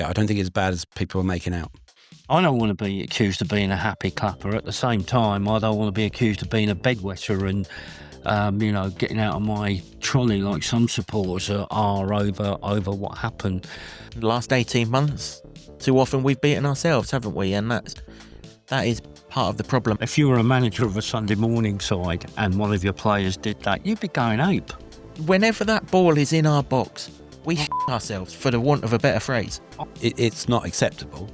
I don't think it's as bad as people are making out. I don't want to be accused of being a happy clapper. At the same time, I don't want to be accused of being a bedwetter and, getting out of my trolley like some supporters are over what happened. The last 18 months, too often we've beaten ourselves, haven't we? And that is part of the problem. If you were a manager of a Sunday morning side and one of your players did that, you'd be going ape. Whenever that ball is in our box, we ourselves, for the want of a better phrase. It's not acceptable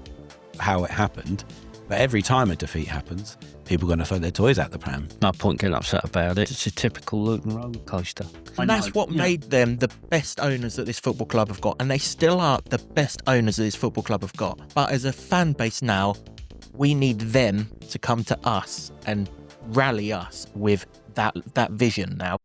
how it happened, but every time a defeat happens, people are going to throw their toys out the pram. No point getting upset about it. It's a typical Luton roller coaster. And that's what made them the best owners that this football club have got, and they still are the best owners that this football club have got. But as a fan base now, we need them to come to us and rally us with that vision now.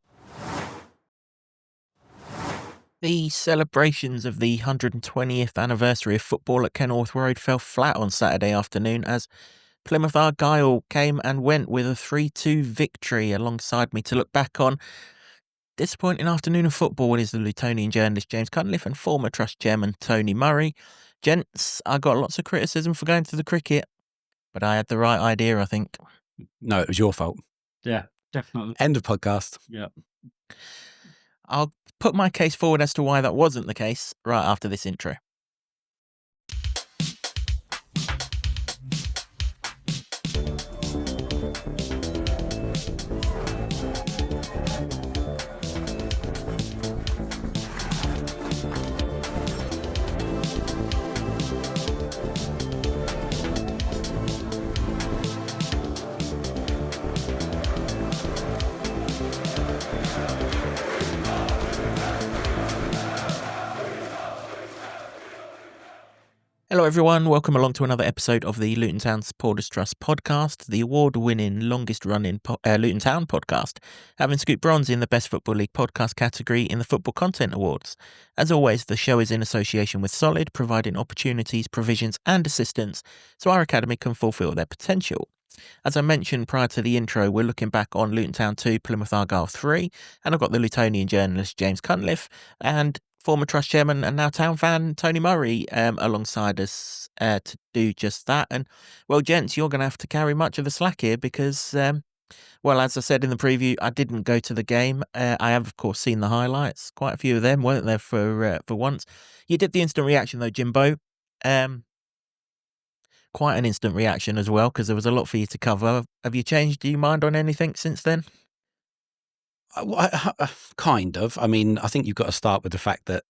The celebrations of the 120th anniversary of football at Kenilworth Road fell flat on Saturday afternoon as Plymouth Argyle came and went with a 3-2 victory. Alongside me to look back on disappointing afternoon of football is the Lutonian journalist James Cunliffe and former Trust chairman Tony Murray. Gents, I got lots of criticism for going to the cricket, but I had the right idea, I think. No, it was your fault. Yeah, definitely. End of podcast. Yeah. I'll put my case forward as to why that wasn't the case right after this intro. Hello everyone, welcome along to another episode of the Luton Town Supporters Trust podcast, the award-winning, longest-running Luton Town podcast, having scooped bronze in the Best Football League podcast category in the Football Content Awards. As always, the show is in association with Solid, providing opportunities, provisions and assistance so our academy can fulfil their potential. As I mentioned prior to the intro, we're looking back on Luton Town 2, Plymouth Argyle 3, and I've got the Lutonian journalist James Cunliffe and former Trust chairman and now Town fan Tony Murray alongside us to do just that. And, well, gents, you're going to have to carry much of the slack here because, as I said in the preview, I didn't go to the game. I have, of course, seen the highlights. Quite a few of them, weren't there, for once. You did the instant reaction, though, Jimbo. Quite an instant reaction as well, because there was a lot for you to cover. Have you changed your mind on anything since then? Kind of. I mean, I think you've got to start with the fact that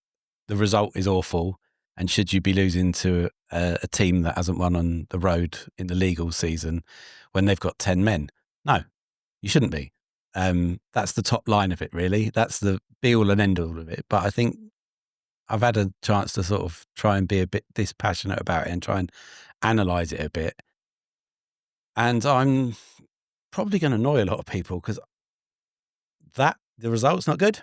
the result is awful, and should you be losing to a team that hasn't won on the road in the league all season when they've got 10 men? No, you shouldn't be. That's the top line of it, really. That's the be-all and end-all of it. But I think I've had a chance to sort of try and be a bit dispassionate about it and try and analyse it a bit. And I'm probably going to annoy a lot of people because the result's not good.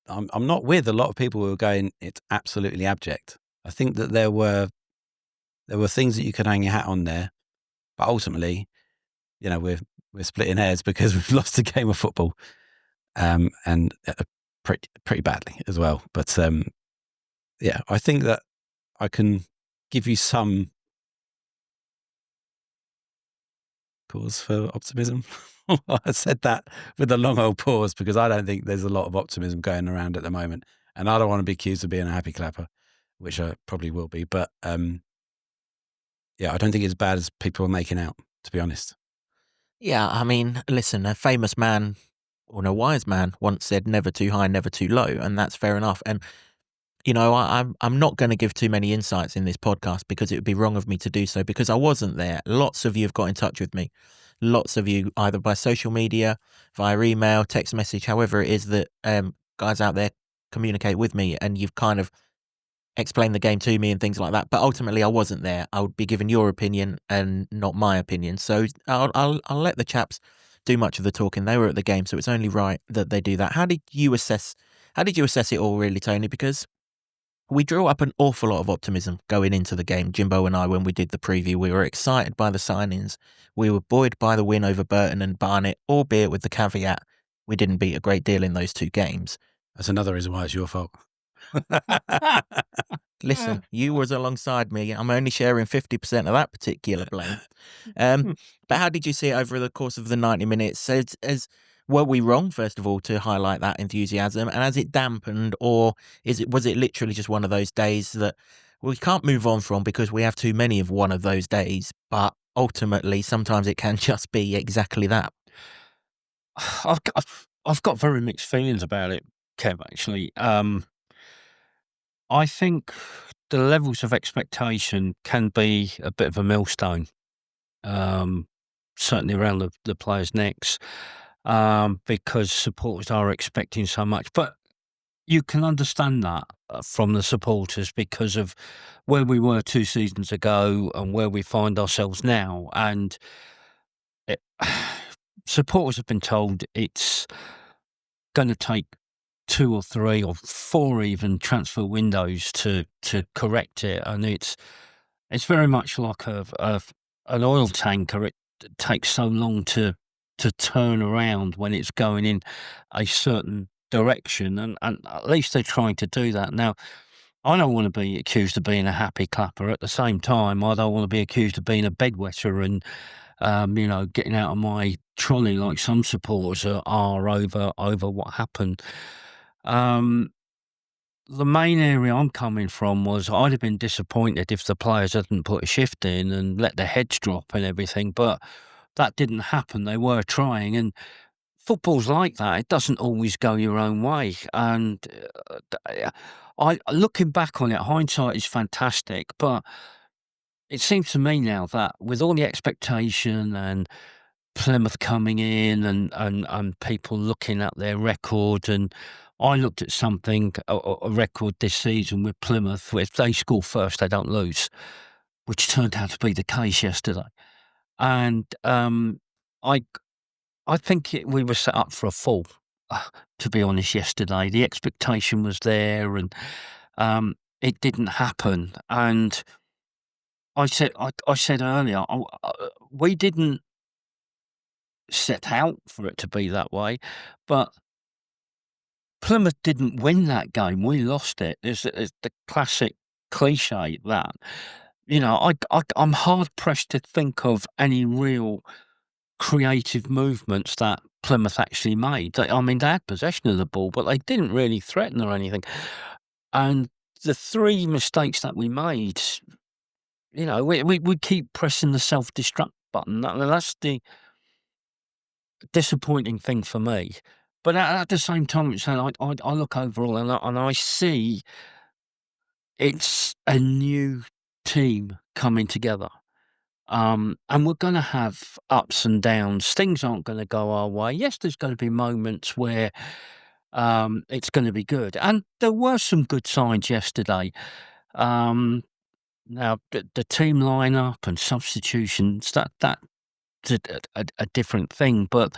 I'm not with a lot of people who are going, it's absolutely abject. I think that there were things that you could hang your hat on there, but ultimately, we're splitting hairs because we've lost a game of football, and pretty badly as well. But I think that I can give you some cause for optimism. I said that with a long old pause because I don't think there's a lot of optimism going around at the moment, and I don't want to be accused of being a happy clapper, which I probably will be. But I don't think it's as bad as people are making out, to be honest. Yeah, I mean, listen, a famous man, or no, wise man, once said, "Never too high, never too low," and that's fair enough. And I'm not going to give too many insights in this podcast because it would be wrong of me to do so because I wasn't there. Lots of you have got in touch with me. Lots of you, either by social media, via email, text message, however it is that guys out there communicate with me, and you've kind of explained the game to me and things like that. But ultimately, I wasn't there. I would be giving your opinion and not my opinion. So I'll let the chaps do much of the talking. They were at the game, so it's only right that they do that. How did you assess it all, really, Tony? Because we drew up an awful lot of optimism going into the game, Jimbo and I, when we did the preview. We were excited by the signings. We were buoyed by the win over Burton and Barnet, albeit with the caveat we didn't beat a great deal in those two games. That's another reason why it's your fault. Listen, you was alongside me. I'm only sharing 50% of that particular blame. But how did you see it over the course of the 90 minutes? Were we wrong, first of all, to highlight that enthusiasm? And has it dampened, or was it literally just one of those days that we can't move on from because we have too many of one of those days? But ultimately, sometimes it can just be exactly that. I've got very mixed feelings about it, Kev, actually. I think the levels of expectation can be a bit of a millstone, certainly around the players' necks, because supporters are expecting so much. But you can understand that from the supporters because of where we were 2 seasons ago and where we find ourselves now. And it, supporters have been told it's going to take 2 or 3 or 4 even transfer windows to correct it, and it's very much like an oil tanker. It takes so long to turn around when it's going in a certain direction, and at least they're trying to do that. Now, I don't want to be accused of being a happy clapper. At the same time, I don't want to be accused of being a bedwetter and getting out of my trolley like some supporters are over what happened. The main area I'm coming from was I'd have been disappointed if the players hadn't put a shift in and let their heads drop and everything, but that didn't happen. They were trying, and football's like that. It doesn't always go your own way. And looking back on it, hindsight is fantastic, but it seems to me now that with all the expectation and Plymouth coming in and people looking at their record, and I looked at something, a record this season with Plymouth, where if they score first, they don't lose, which turned out to be the case yesterday. And I think we were set up for a fall, to be honest, yesterday. The expectation was there, and it didn't happen. And I said earlier, we didn't set out for it to be that way, but Plymouth didn't win that game. We lost it. It's the classic cliche that, I'm hard pressed to think of any real creative movements that Plymouth actually made. They had possession of the ball, but they didn't really threaten or anything. And the 3 mistakes that we made, we keep pressing the self-destruct button. That's the disappointing thing for me. But at the same time, I look overall and I see it's a new team coming together. And we're going to have ups and downs. Things aren't going to go our way. Yes, there's going to be moments where it's going to be good. And there were some good signs yesterday. Now, the team lineup and substitutions, that's a different thing. But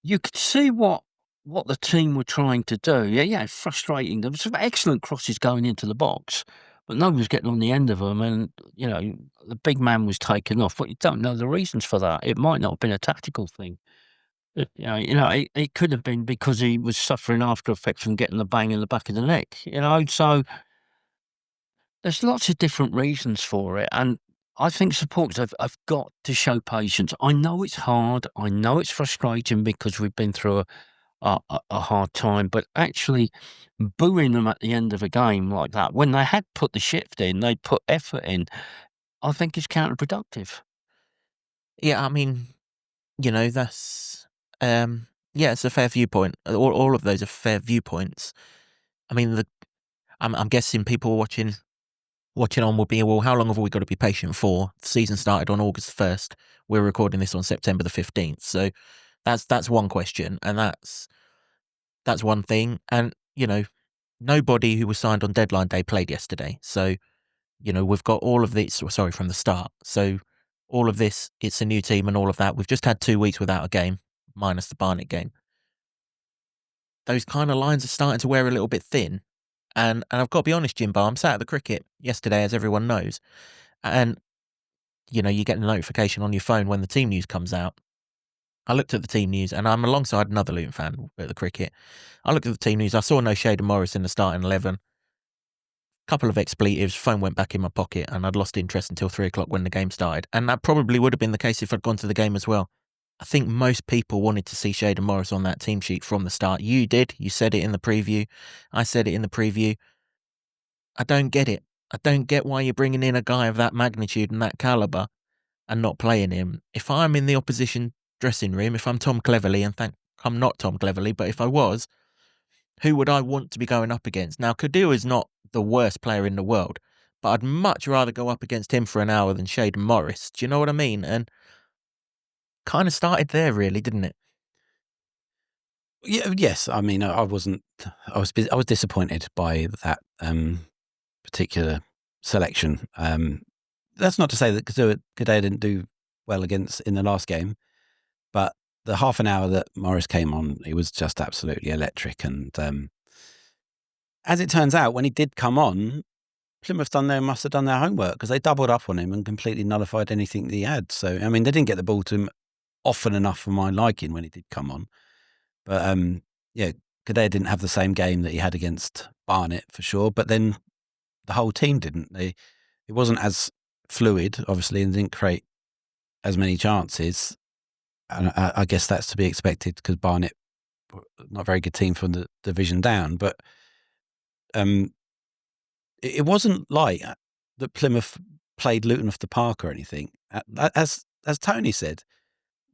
you could see what the team were trying to do. Yeah, frustrating. There were some excellent crosses going into the box, but no one was getting on the end of them. And, the big man was taken off. But you don't know the reasons for that. It might not have been a tactical thing. It could have been because he was suffering after effects from getting the bang in the back of the neck. So there's lots of different reasons for it. And I think supporters have got to show patience. I know it's hard. I know it's frustrating because we've been through a hard time, but actually booing them at the end of a game like that, when they had put the shift in, they put effort in, I think is counterproductive. Yeah, that's it's a fair viewpoint. All of those are fair viewpoints. I'm guessing people watching on will be, well, how long have we got to be patient for? The season started on August 1st. We're recording this on September the 15th. So that's one question, and that's one thing. And, nobody who was signed on deadline day played yesterday. So, we've got all of this, from the start. So all of this, it's a new team and all of that. We've just had 2 weeks without a game, minus the Barnet game. Those kind of lines are starting to wear a little bit thin. And I've got to be honest, Jimbo, I'm sat at the cricket yesterday, as everyone knows. And, you get a notification on your phone when the team news comes out. I looked at the team news, and I'm alongside another Luton fan at the cricket. I looked at the team news. I saw no Shaden Morris in the starting 11. couple of expletives, phone went back in my pocket, and I'd lost interest until 3 o'clock when the game started. And that probably would have been the case if I'd gone to the game as well. I think most people wanted to see Shayden Morris on that team sheet from the start. You did. You said it in the preview. I said it in the preview. I don't get it. I don't get why you're bringing in a guy of that magnitude and that calibre and not playing him. If I'm in the opposition dressing room, if I'm Tom Cleverley, and I'm not Tom Cleverley, but if I was, who would I want to be going up against? Now, Kadir is not the worst player in the world, but I'd much rather go up against him for an hour than Shayden Morris. Do you know what I mean? And kind of started there, really, didn't it? Yeah, yes. I mean, I was disappointed by that particular selection. That's not to say that Kadir didn't do well in the last game, but the half an hour that Morris came on, he was just absolutely electric. And as it turns out, when he did come on, Plymouth must have done their homework, because they doubled up on him and completely nullified anything that he had. So, I mean, they didn't get the ball to him often enough for my liking when he did come on. But yeah, Kadir didn't have the same game that he had against Barnet for sure. But then the whole team didn't. It wasn't as fluid, obviously, and didn't create as many chances. And I guess that's to be expected, because Barnet, not a very good team from the division down. But it wasn't like that Plymouth played Luton off the park or anything. As Tony said,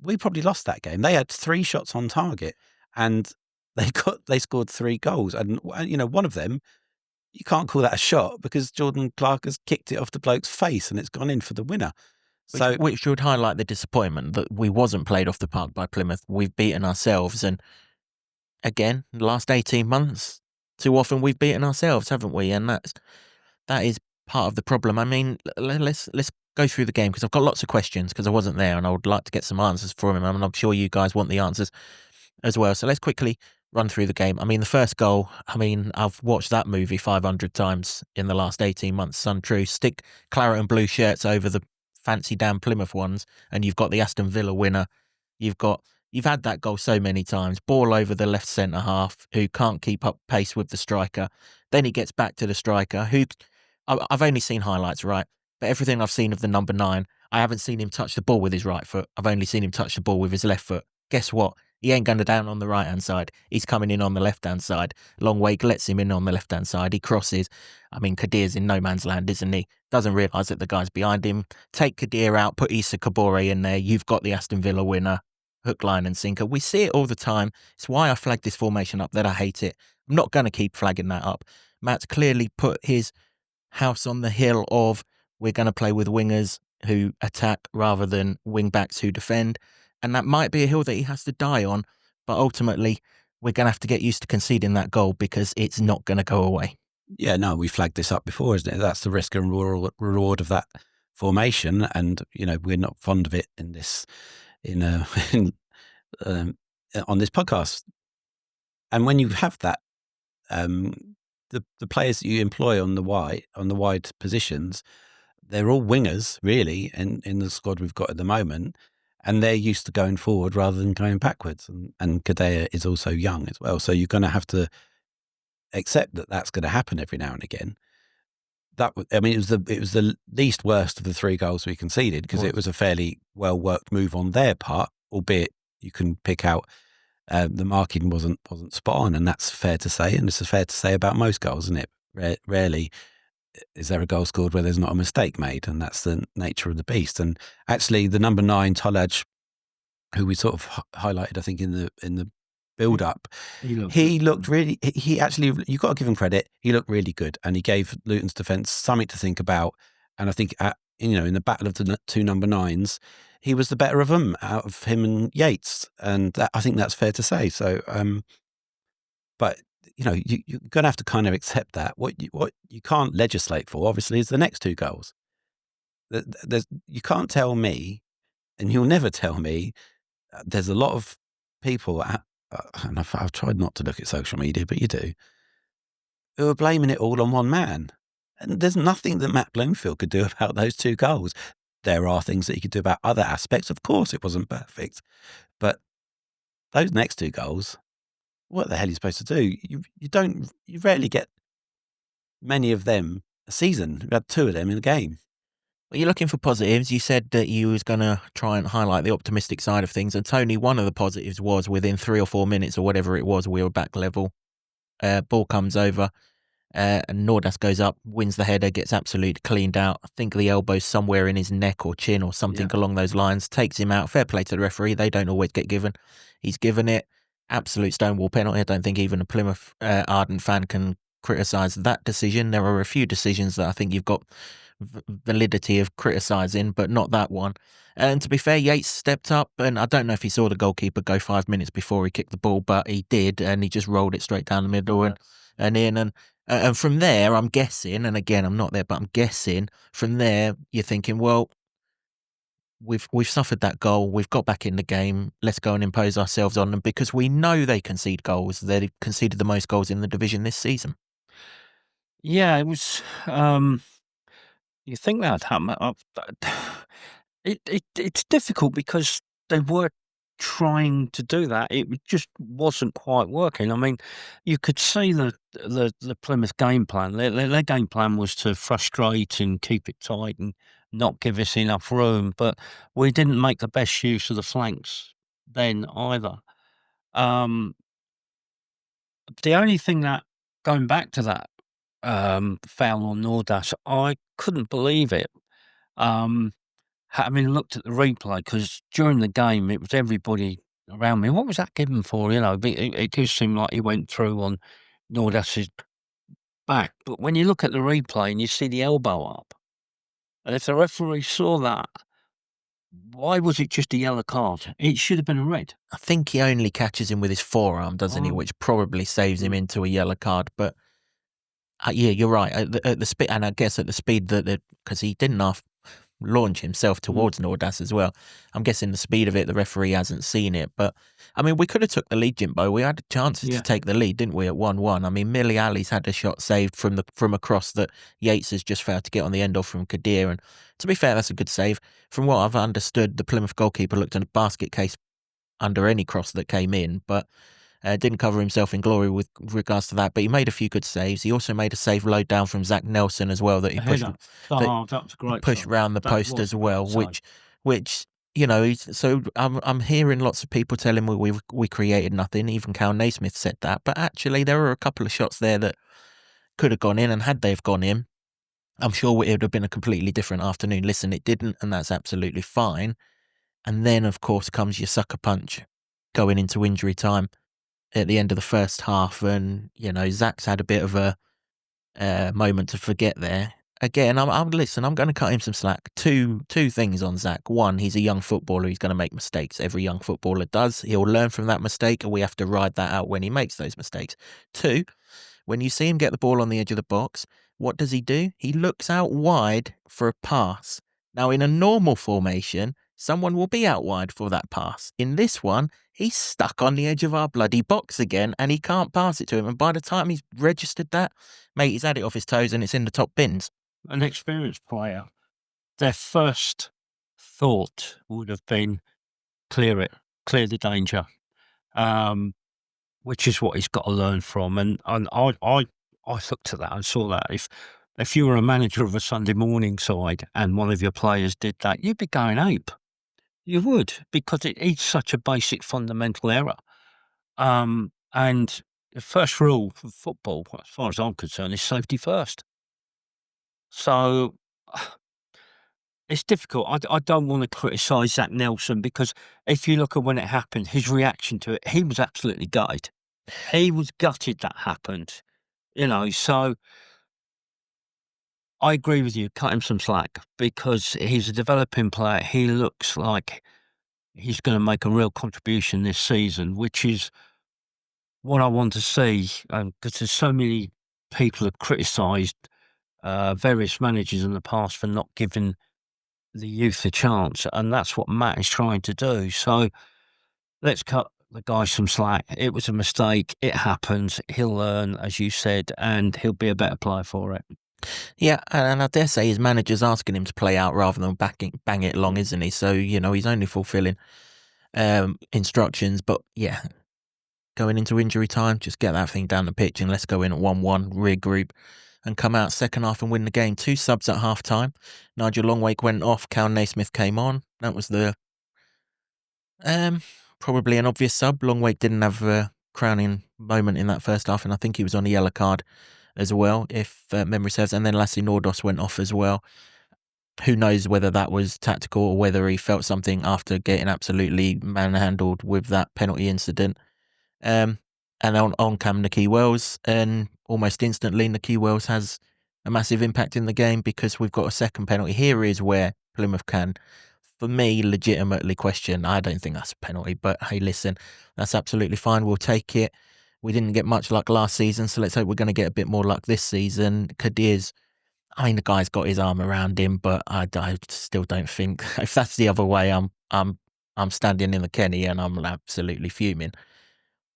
we probably lost that game. They had 3 shots on target, and they scored 3 goals. And one of them, you can't call that a shot, because Jordan Clark has kicked it off the bloke's face and it's gone in for the winner. Which would highlight the disappointment that we wasn't played off the park by Plymouth. We've beaten ourselves, and again, the last 18 months, too often we've beaten ourselves, haven't we? And that is part of the problem. I mean, let's go through the game, because I've got lots of questions, because I wasn't there, and I would like to get some answers from him, and I'm sure you guys want the answers as well. So let's quickly run through the game. I mean, the first goal, I've watched that movie 500 times in the last 18 months. It's untrue. Stick claret and blue shirts over the fancy damn Plymouth ones, and you've got the Aston Villa winner. You've had that goal so many times. Ball over the left centre half, who can't keep up pace with the striker. Then he gets back to the striker, who I've only seen highlights, right? But everything I've seen of the number 9, I haven't seen him touch the ball with his right foot. I've only seen him touch the ball with his left foot. Guess what? He ain't going down on the right-hand side. He's coming in on the left-hand side. Long Wake lets him in on the left-hand side. He crosses. I mean, Kadir's in no man's land, isn't he? Doesn't realise that the guy's behind him. Take Kadir out, put Issa Kabore in there. You've got the Aston Villa winner. Hook, line and sinker. We see it all the time. It's why I flagged this formation up, that I hate it. I'm not going to keep flagging that up. Matt's clearly put his house on the hill of, we're going to play with wingers who attack rather than wing backs who defend. And that might be a hill that he has to die on, but ultimately we're going to have to get used to conceding that goal, because it's not going to go away. Yeah, no, we flagged this up before, isn't it? That's the risk and reward of that formation, and we're not fond of it in this on this podcast. And when you have that, the players that you employ on the wide positions, they're all wingers really in the squad we've got at the moment, and they're used to going forward rather than going backwards. And Kadir is also young as well, so you're going to have to accept that that's going to happen every now and again. It was the least worst of the 3 goals we conceded, because it was a fairly well worked move on their part, albeit you can pick out the marking wasn't spot on, and that's fair to say, and this is fair to say about most goals, isn't it? Rarely is there a goal scored where there's not a mistake made, and that's the nature of the beast. And actually, the number 9 Tolaj, who we sort of highlighted, I think in the build up, he looked really. He actually, you got to give him credit. He looked really good, and he gave Luton's defence something to think about. And I think in the battle of the 2 number 9s, he was the better of them out of him and Yates, and I think that's fair to say. So, but you're going to have to kind of accept that. What you can't legislate for, obviously, is the next 2 goals. You can't tell me, and you'll never tell me. There's a lot of people, and I've tried not to look at social media, but you do, who are blaming it all on one man. And there's nothing that Matt Bloomfield could do about those 2 goals. There are things that he could do about other aspects. Of course, it wasn't perfect, but those next 2 goals, what the hell are you supposed to do? You rarely get many of them season. We've had 2 of them in a game. Well, you're looking for positives. You said that you was going to try and highlight the optimistic side of things. And Tony, one of the positives was within 3 or 4 minutes or whatever it was, we were back level. Ball comes over. And Nordas goes up, wins the header, gets absolutely cleaned out. I think the elbow's somewhere in his neck or chin or something along those lines. Takes him out. Fair play to the referee. They don't always get given. He's given it. Absolute stonewall penalty. I don't think even a Plymouth ardent fan can criticise that decision. There are a few decisions that I think you've got validity of criticising, but not that one. And to be fair, Yates stepped up, and I don't know if he saw the goalkeeper go 5 minutes before he kicked the ball, but he did, and he just rolled it straight down the middle and in. And from there, I'm guessing, and again, I'm not there, but I'm guessing from there, you're thinking, well, we've suffered that goal. We've got back in the game. Let's go and impose ourselves on them because we know they concede goals. They conceded the most goals in the division this season. Yeah, it was. You think that'd happen? It's difficult because they were trying to do that. It just wasn't quite working. I mean, you could see the Plymouth game plan. Their game plan was to frustrate and keep it tight and not give us enough room. But we didn't make the best use of the flanks then either. The only thing that, going back to that foul on Nordas, I couldn't believe it. Having looked at the replay, because during the game it was everybody around me. What was that given for? You know, it did seem like he went through on Nordas's back. But when you look at the replay and you see the elbow up, and if the referee saw that, why was it just a yellow card? It should have been a red. I think he only catches him with his forearm, doesn't he? Oh. Which probably saves him into a yellow card. But yeah, you're right. At the speed, and I guess at the speed that because he didn't launch himself towards Nordas as well. I'm guessing the speed of it, the referee hasn't seen it. But I mean, we could have took the lead, Jimbo. We had chances to take the lead, didn't we? At 1-1. I mean, Millie Ali's had a shot saved from a cross that Yates has just failed to get on the end of from Kadir. And to be fair, that's a good save. From what I've understood, the Plymouth goalkeeper looked at a basket case under any cross that came in, but didn't cover himself in glory with regards to that. But he made a few good saves. He also made a save low down from Zach Nelson as well that he pushed. That was great. Pushed round the post as well, which you know. So I'm hearing lots of people telling me we created nothing. Even Cal Naismith said that, but actually there were a couple of shots there that could have gone in, and had they've gone in, I'm sure it would have been a completely different afternoon. Listen, it didn't, and that's absolutely fine. And then of course comes your sucker punch going into injury time at the end of the first half, and you know Zach's had a bit of a moment to forget there. Again, I'm going to cut him some slack. Two things on Zach. One, he's a young footballer. He's going to make mistakes. Every young footballer does. He'll learn from that mistake, and we have to ride that out when he makes those mistakes. Two, when you see him get the ball on the edge of the box, what does he do? He looks out wide for a pass. Now, in a normal formation, someone will be out wide for that pass. In this one, he's stuck on the edge of our bloody box again, and he can't pass it to him. And by the time he's registered that, mate, he's had it off his toes and it's in the top bins. An experienced player, their first thought would have been clear the danger, which is what he's got to learn from. And I looked at that and saw that if you were a manager of a Sunday morning side and one of your players did that, you'd be going ape. You would, because it's such a basic fundamental error. And the first rule for football, as far as I'm concerned, is safety first. So it's difficult. I don't want to criticise Zach Nelson, because if you look at when it happened, his reaction to it, he was absolutely gutted. He was gutted that happened. You know, so I agree with you, cut him some slack, because he's a developing player. He looks like he's going to make a real contribution this season, which is what I want to see, because there's so many people have criticised various managers in the past for not giving the youth a chance, and that's what Matt is trying to do. So let's cut the guy some slack. It was a mistake. It happens. He'll learn, as you said, and he'll be a better player for it. Yeah, and I dare say his manager's asking him to play out rather than bang it along, isn't he? So, you know, he's only fulfilling instructions. But yeah, going into injury time, just get that thing down the pitch and let's go in at 1-1, regroup. and come out second half and win the game. 2 subs at half time. Nigel Longwake went off. Cal Naismith came on. That was the probably an obvious sub. Longwake didn't have a crowning moment in that first half, and I think he was on a yellow card as well, if memory serves. And then Lassie Nordos went off as well. Who knows whether that was tactical or whether he felt something after getting absolutely manhandled with that penalty incident. And on cam Nicky Wells, and almost instantly Nicky Wells has a massive impact in the game because we've got a second penalty. Here is where Plymouth can, for me, legitimately question. I don't think that's a penalty, but hey, listen, that's absolutely fine. We'll take it. We didn't get much luck last season, so let's hope we're going to get a bit more luck this season. Kadir's, I mean, the guy's got his arm around him, but I still don't think if that's the other way, I'm standing in the Kenny and I'm absolutely fuming.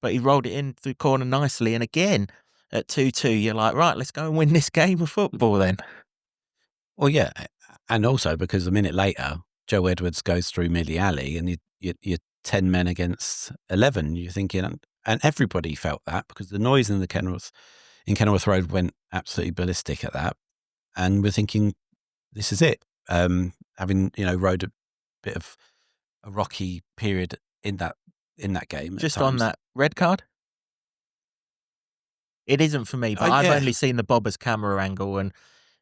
But he rolled it in through corner nicely, and again at 2-2, you're like, right, let's go and win this game of football then. Well, yeah, and also because a minute later, Joe Edwards goes through Millie Alley, and you're 10 men against 11. You're thinking, and everybody felt that because the noise in the Kenilworth Road went absolutely ballistic at that. And we're thinking, this is it. Having rode a bit of a rocky period in that game. Just on that red card, it isn't for me. But I've only seen the Bobbers camera angle, and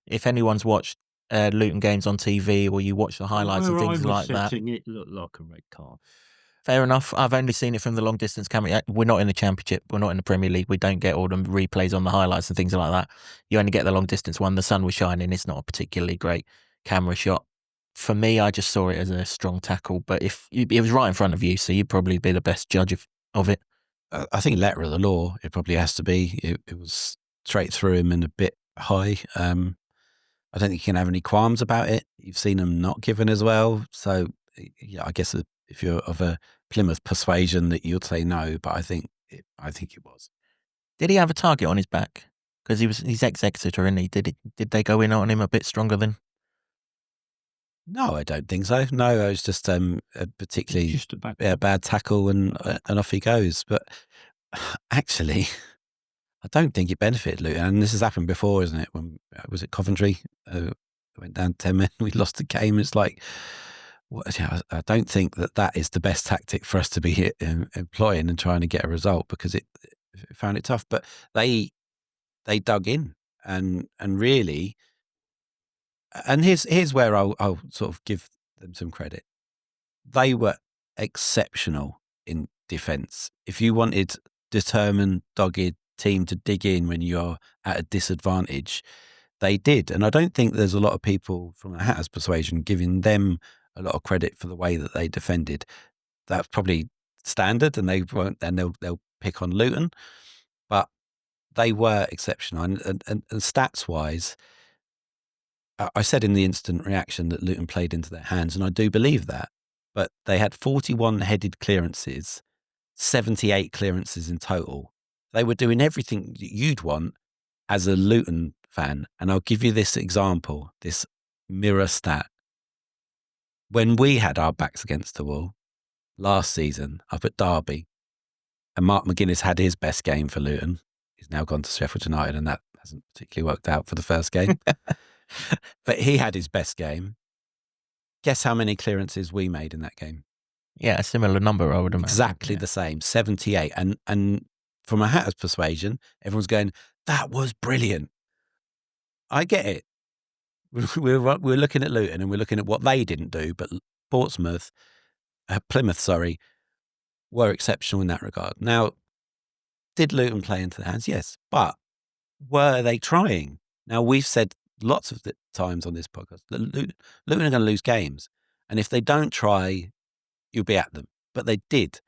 if anyone's watched Luton games on TV or you watch the highlights and things like that, it looked like a red card. Fair enough. I've only seen it from the long distance camera. We're not in the Championship. We're not in the Premier League. We don't get all the replays on the highlights and things like that. You only get the long distance one. The sun was shining. It's not a particularly great camera shot. For me, I just saw it as a strong tackle. But if it was right in front of you, so you'd probably be the best judge of it. I think letter of the law, it probably has to be. It was straight through him and a bit high. I don't think you can have any qualms about it. You've seen them not given as well. So, yeah, I guess if you're of a Plymouth persuasion that you'd say no, but I think it was. Did he have a target on his back? Because he's ex-Exeter, isn't he? Did they go in on him a bit stronger than? No, I don't think so. No, it was just a particularly just a bad tackle, and off he goes. But actually, I don't think it benefited Luton. And this has happened before, isn't it? When was it Coventry? Went down 10 men. We lost the game. It's like, I don't think that is the best tactic for us to be employing and trying to get a result, because it found it tough. But they dug in and really. And here's where I'll sort of give them some credit. They were exceptional in defence. If you wanted determined, dogged team to dig in when you're at a disadvantage, they did. And I don't think there's a lot of people from a Hatter's persuasion giving them a lot of credit for the way that they defended. That's probably standard, and they won't. Then they'll pick on Luton, but they were exceptional. And stats wise, I said in the instant reaction that Luton played into their hands, and I do believe that. But they had 41 headed clearances, 78 clearances in total. They were doing everything that you'd want as a Luton fan. And I'll give you this example, this mirror stat. When we had our backs against the wall last season up at Derby, and Mark McGuinness had his best game for Luton. He's now gone to Sheffield United, and that hasn't particularly worked out for the first game. But he had his best game. Guess how many clearances we made in that game? Yeah, a similar number, I would imagine. Exactly the same, 78. And from a Hatter's persuasion, everyone's going, that was brilliant. I get it. We're looking at Luton and we're looking at what they didn't do, but Plymouth, were exceptional in that regard. Now, did Luton play into their hands? Yes. But were they trying? Now, we've said lots of times on this podcast that Luton are going to lose games. And if they don't try, you'll be at them. But they did.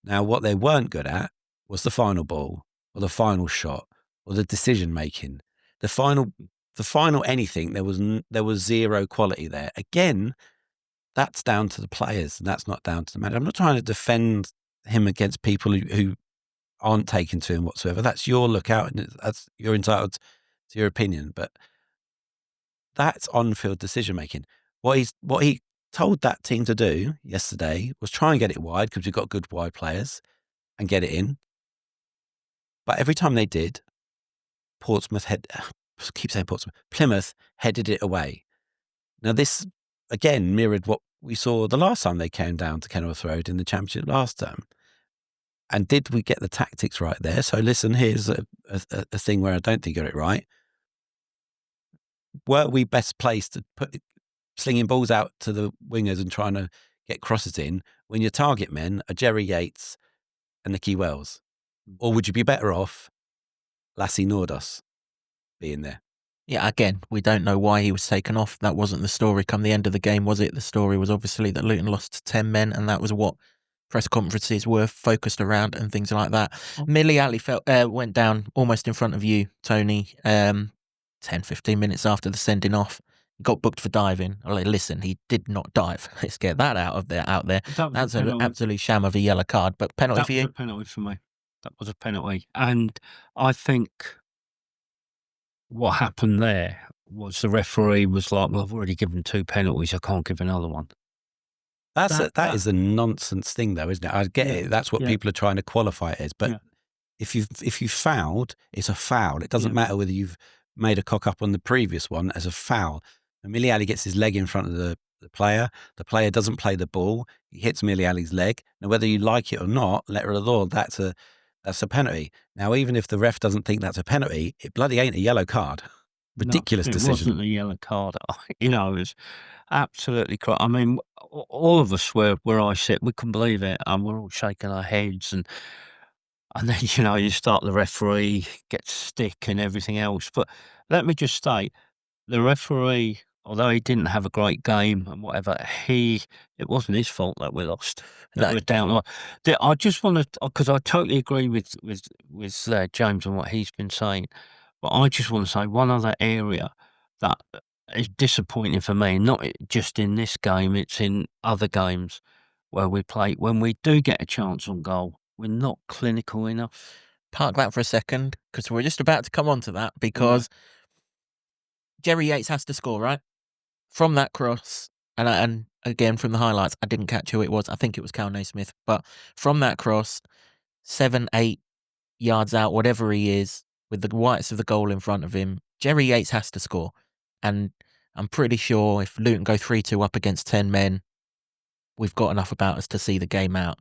Now, what they weren't good at was the final ball or the final shot or the decision making. The final anything, there was zero quality there. Again, that's down to the players, and that's not down to the manager. I'm not trying to defend him against people who aren't taken to him whatsoever. That's your lookout, and you're entitled to your opinion. But that's on-field decision making. What he told that team to do yesterday was try and get it wide, because we've got good wide players, and get it in. But every time they did, Plymouth keep saying Portsmouth, Plymouth headed it away. Now this again mirrored what we saw the last time they came down to Kenilworth Road in the Championship last term. And did we get the tactics right there? So listen, here's a thing where I don't think I got it right. Were we best placed to put slinging balls out to the wingers and trying to get crosses in when your target men are Jerry Yates and Nicky Wells? Or would you be better off Lassie Nordos being there? Yeah, again, we don't know why he was taken off. That wasn't the story come the end of the game, was it? The story was obviously that Luton lost to 10 men, and that was what press conferences were focused around and things like that. Millie Ali went down almost in front of you, Tony, 10, 15 minutes after the sending off. Got booked for diving. Listen, he did not dive. Let's get that out there. That's an absolute sham of a yellow card. But penalty for you? That was a penalty for me. That was a penalty. And I think what happened there was the referee was like, well, I've already given 2 penalties. I can't give another one. That is a nonsense thing, though, isn't it? I get it. That's what people are trying to qualify it as. But if you fouled, it's a foul. It doesn't matter whether you've made a cock up on the previous one as a foul. And Miliali gets his leg in front of the player. The player doesn't play the ball. He hits Miliali's leg. Now, whether you like it or not, letter of the law, that's a penalty. Now, even if the ref doesn't think that's a penalty, it bloody ain't a yellow card. Ridiculous decision. It wasn't a yellow card. It was absolutely correct. I mean, all of us where I sit, we couldn't believe it, and we're all shaking our heads, and then you start the referee gets stick and everything else. But let me just state, the referee, although he didn't have a great game and whatever, it wasn't his fault that we lost. That we're down. I just want to, because I totally agree with James on what he's been saying, but I just want to say one other area that is disappointing for me, not just in this game, it's in other games where we play. When we do get a chance on goal, we're not clinical enough. Park that for a second, because we're just about to come on to that, because Jerry Yates has to score, right? From that cross, and again, from the highlights, I didn't catch who it was. I think it was Cal Naismith. But from that cross, 7, 8 yards out, whatever he is, with the whites of the goal in front of him, Jerry Yates has to score. And I'm pretty sure if Luton go 3-2 up against 10 men, we've got enough about us to see the game out.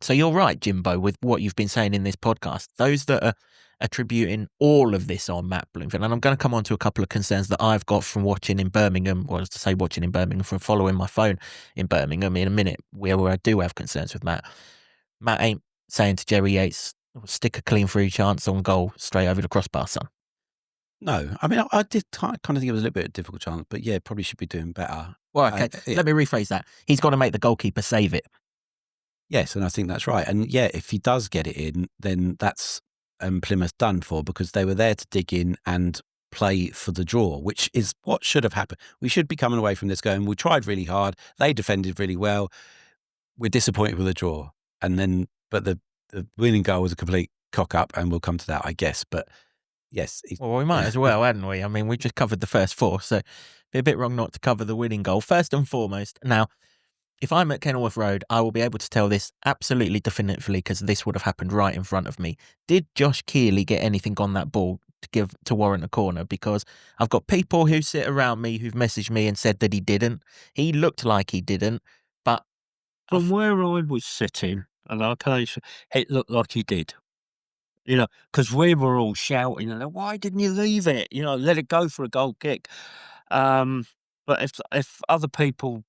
So you're right, Jimbo, with what you've been saying in this podcast. Those that are attributing all of this on Matt Bloomfield, and I'm going to come on to a couple of concerns that I've got from watching in Birmingham, from following my phone in Birmingham in a minute, where I do have concerns with Matt. Matt ain't saying to Jerry Yates, stick a clean free chance on goal straight over the crossbar, son. No, I mean, I did kind of think it was a little bit of a difficult chance, but probably should be doing better. Well, okay, let me rephrase that. He's got to make the goalkeeper save it. Yes, and I think that's right. And if he does get it in, then that's Plymouth done for, because they were there to dig in and play for the draw, which is what should have happened. We should be coming away from this going, we tried really hard, they defended really well, we're disappointed with the draw. But the winning goal was a complete cock up, and we'll come to that, I guess. But yes. Well, we might as well, hadn't we? I mean, we just covered the first 4, so it'd be a bit wrong not to cover the winning goal. First and foremost, now, if I'm at Kenilworth Road, I will be able to tell this absolutely definitively, because this would have happened right in front of me. Did Josh Keeley get anything on that ball to warrant a corner? Because I've got people who sit around me who've messaged me and said that he didn't. He looked like he didn't, but from where I was sitting, and it looked like he did. Because we were all shouting, why didn't you leave it? Let it go for a goal kick. But if other people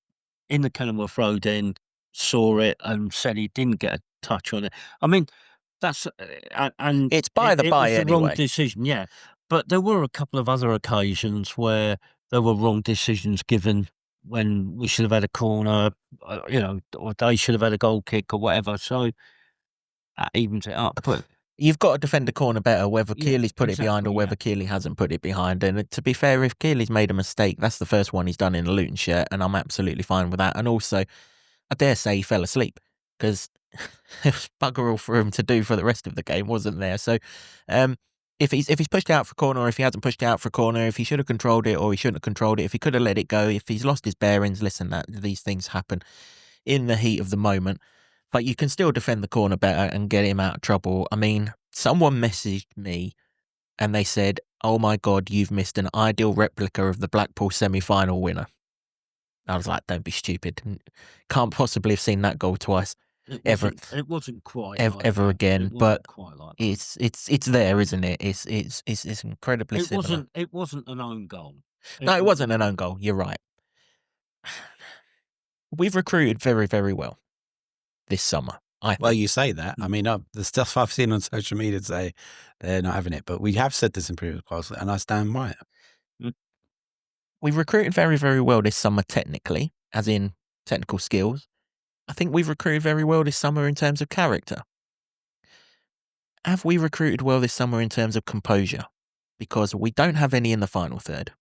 in the Kenilworth Road end saw it and said he didn't get a touch on it, I mean, that's and it's by the by it was the anyway. wrong decision, But there were a couple of other occasions where there were wrong decisions given when we should have had a corner, or they should have had a goal kick or whatever. So that evens it up. But you've got to defend the corner better, whether Keeley's put it behind or whether Keeley hasn't put it behind. And to be fair, if Keeley's made a mistake, that's the first one he's done in a Luton shirt, and I'm absolutely fine with that. And also, I dare say he fell asleep, because it was bugger all for him to do for the rest of the game, wasn't there? So if he's pushed out for a corner, or if he hasn't pushed out for a corner, if he should have controlled it or he shouldn't have controlled it, if he could have let it go, if he's lost his bearings, listen, these things happen in the heat of the moment. But you can still defend the corner better and get him out of trouble. I mean, someone messaged me and they said, oh my God, you've missed an ideal replica of the Blackpool semi-final winner. I was like, don't be stupid. Can't possibly have seen that goal twice. It wasn't quite like ever that. again, It wasn't but quite like that. it's there, isn't it? It's incredibly similar. It wasn't an own goal. No, it wasn't an own goal. You're right. We've recruited very, very well this summer. Well, you say that. I mean, the stuff I've seen on social media say they're not having it, but we have said this in previous podcasts, and I stand by it. We've recruited very, very well this summer technically, as in technical skills. I think we've recruited very well this summer in terms of character. Have we recruited well this summer in terms of composure? Because we don't have any in the final third.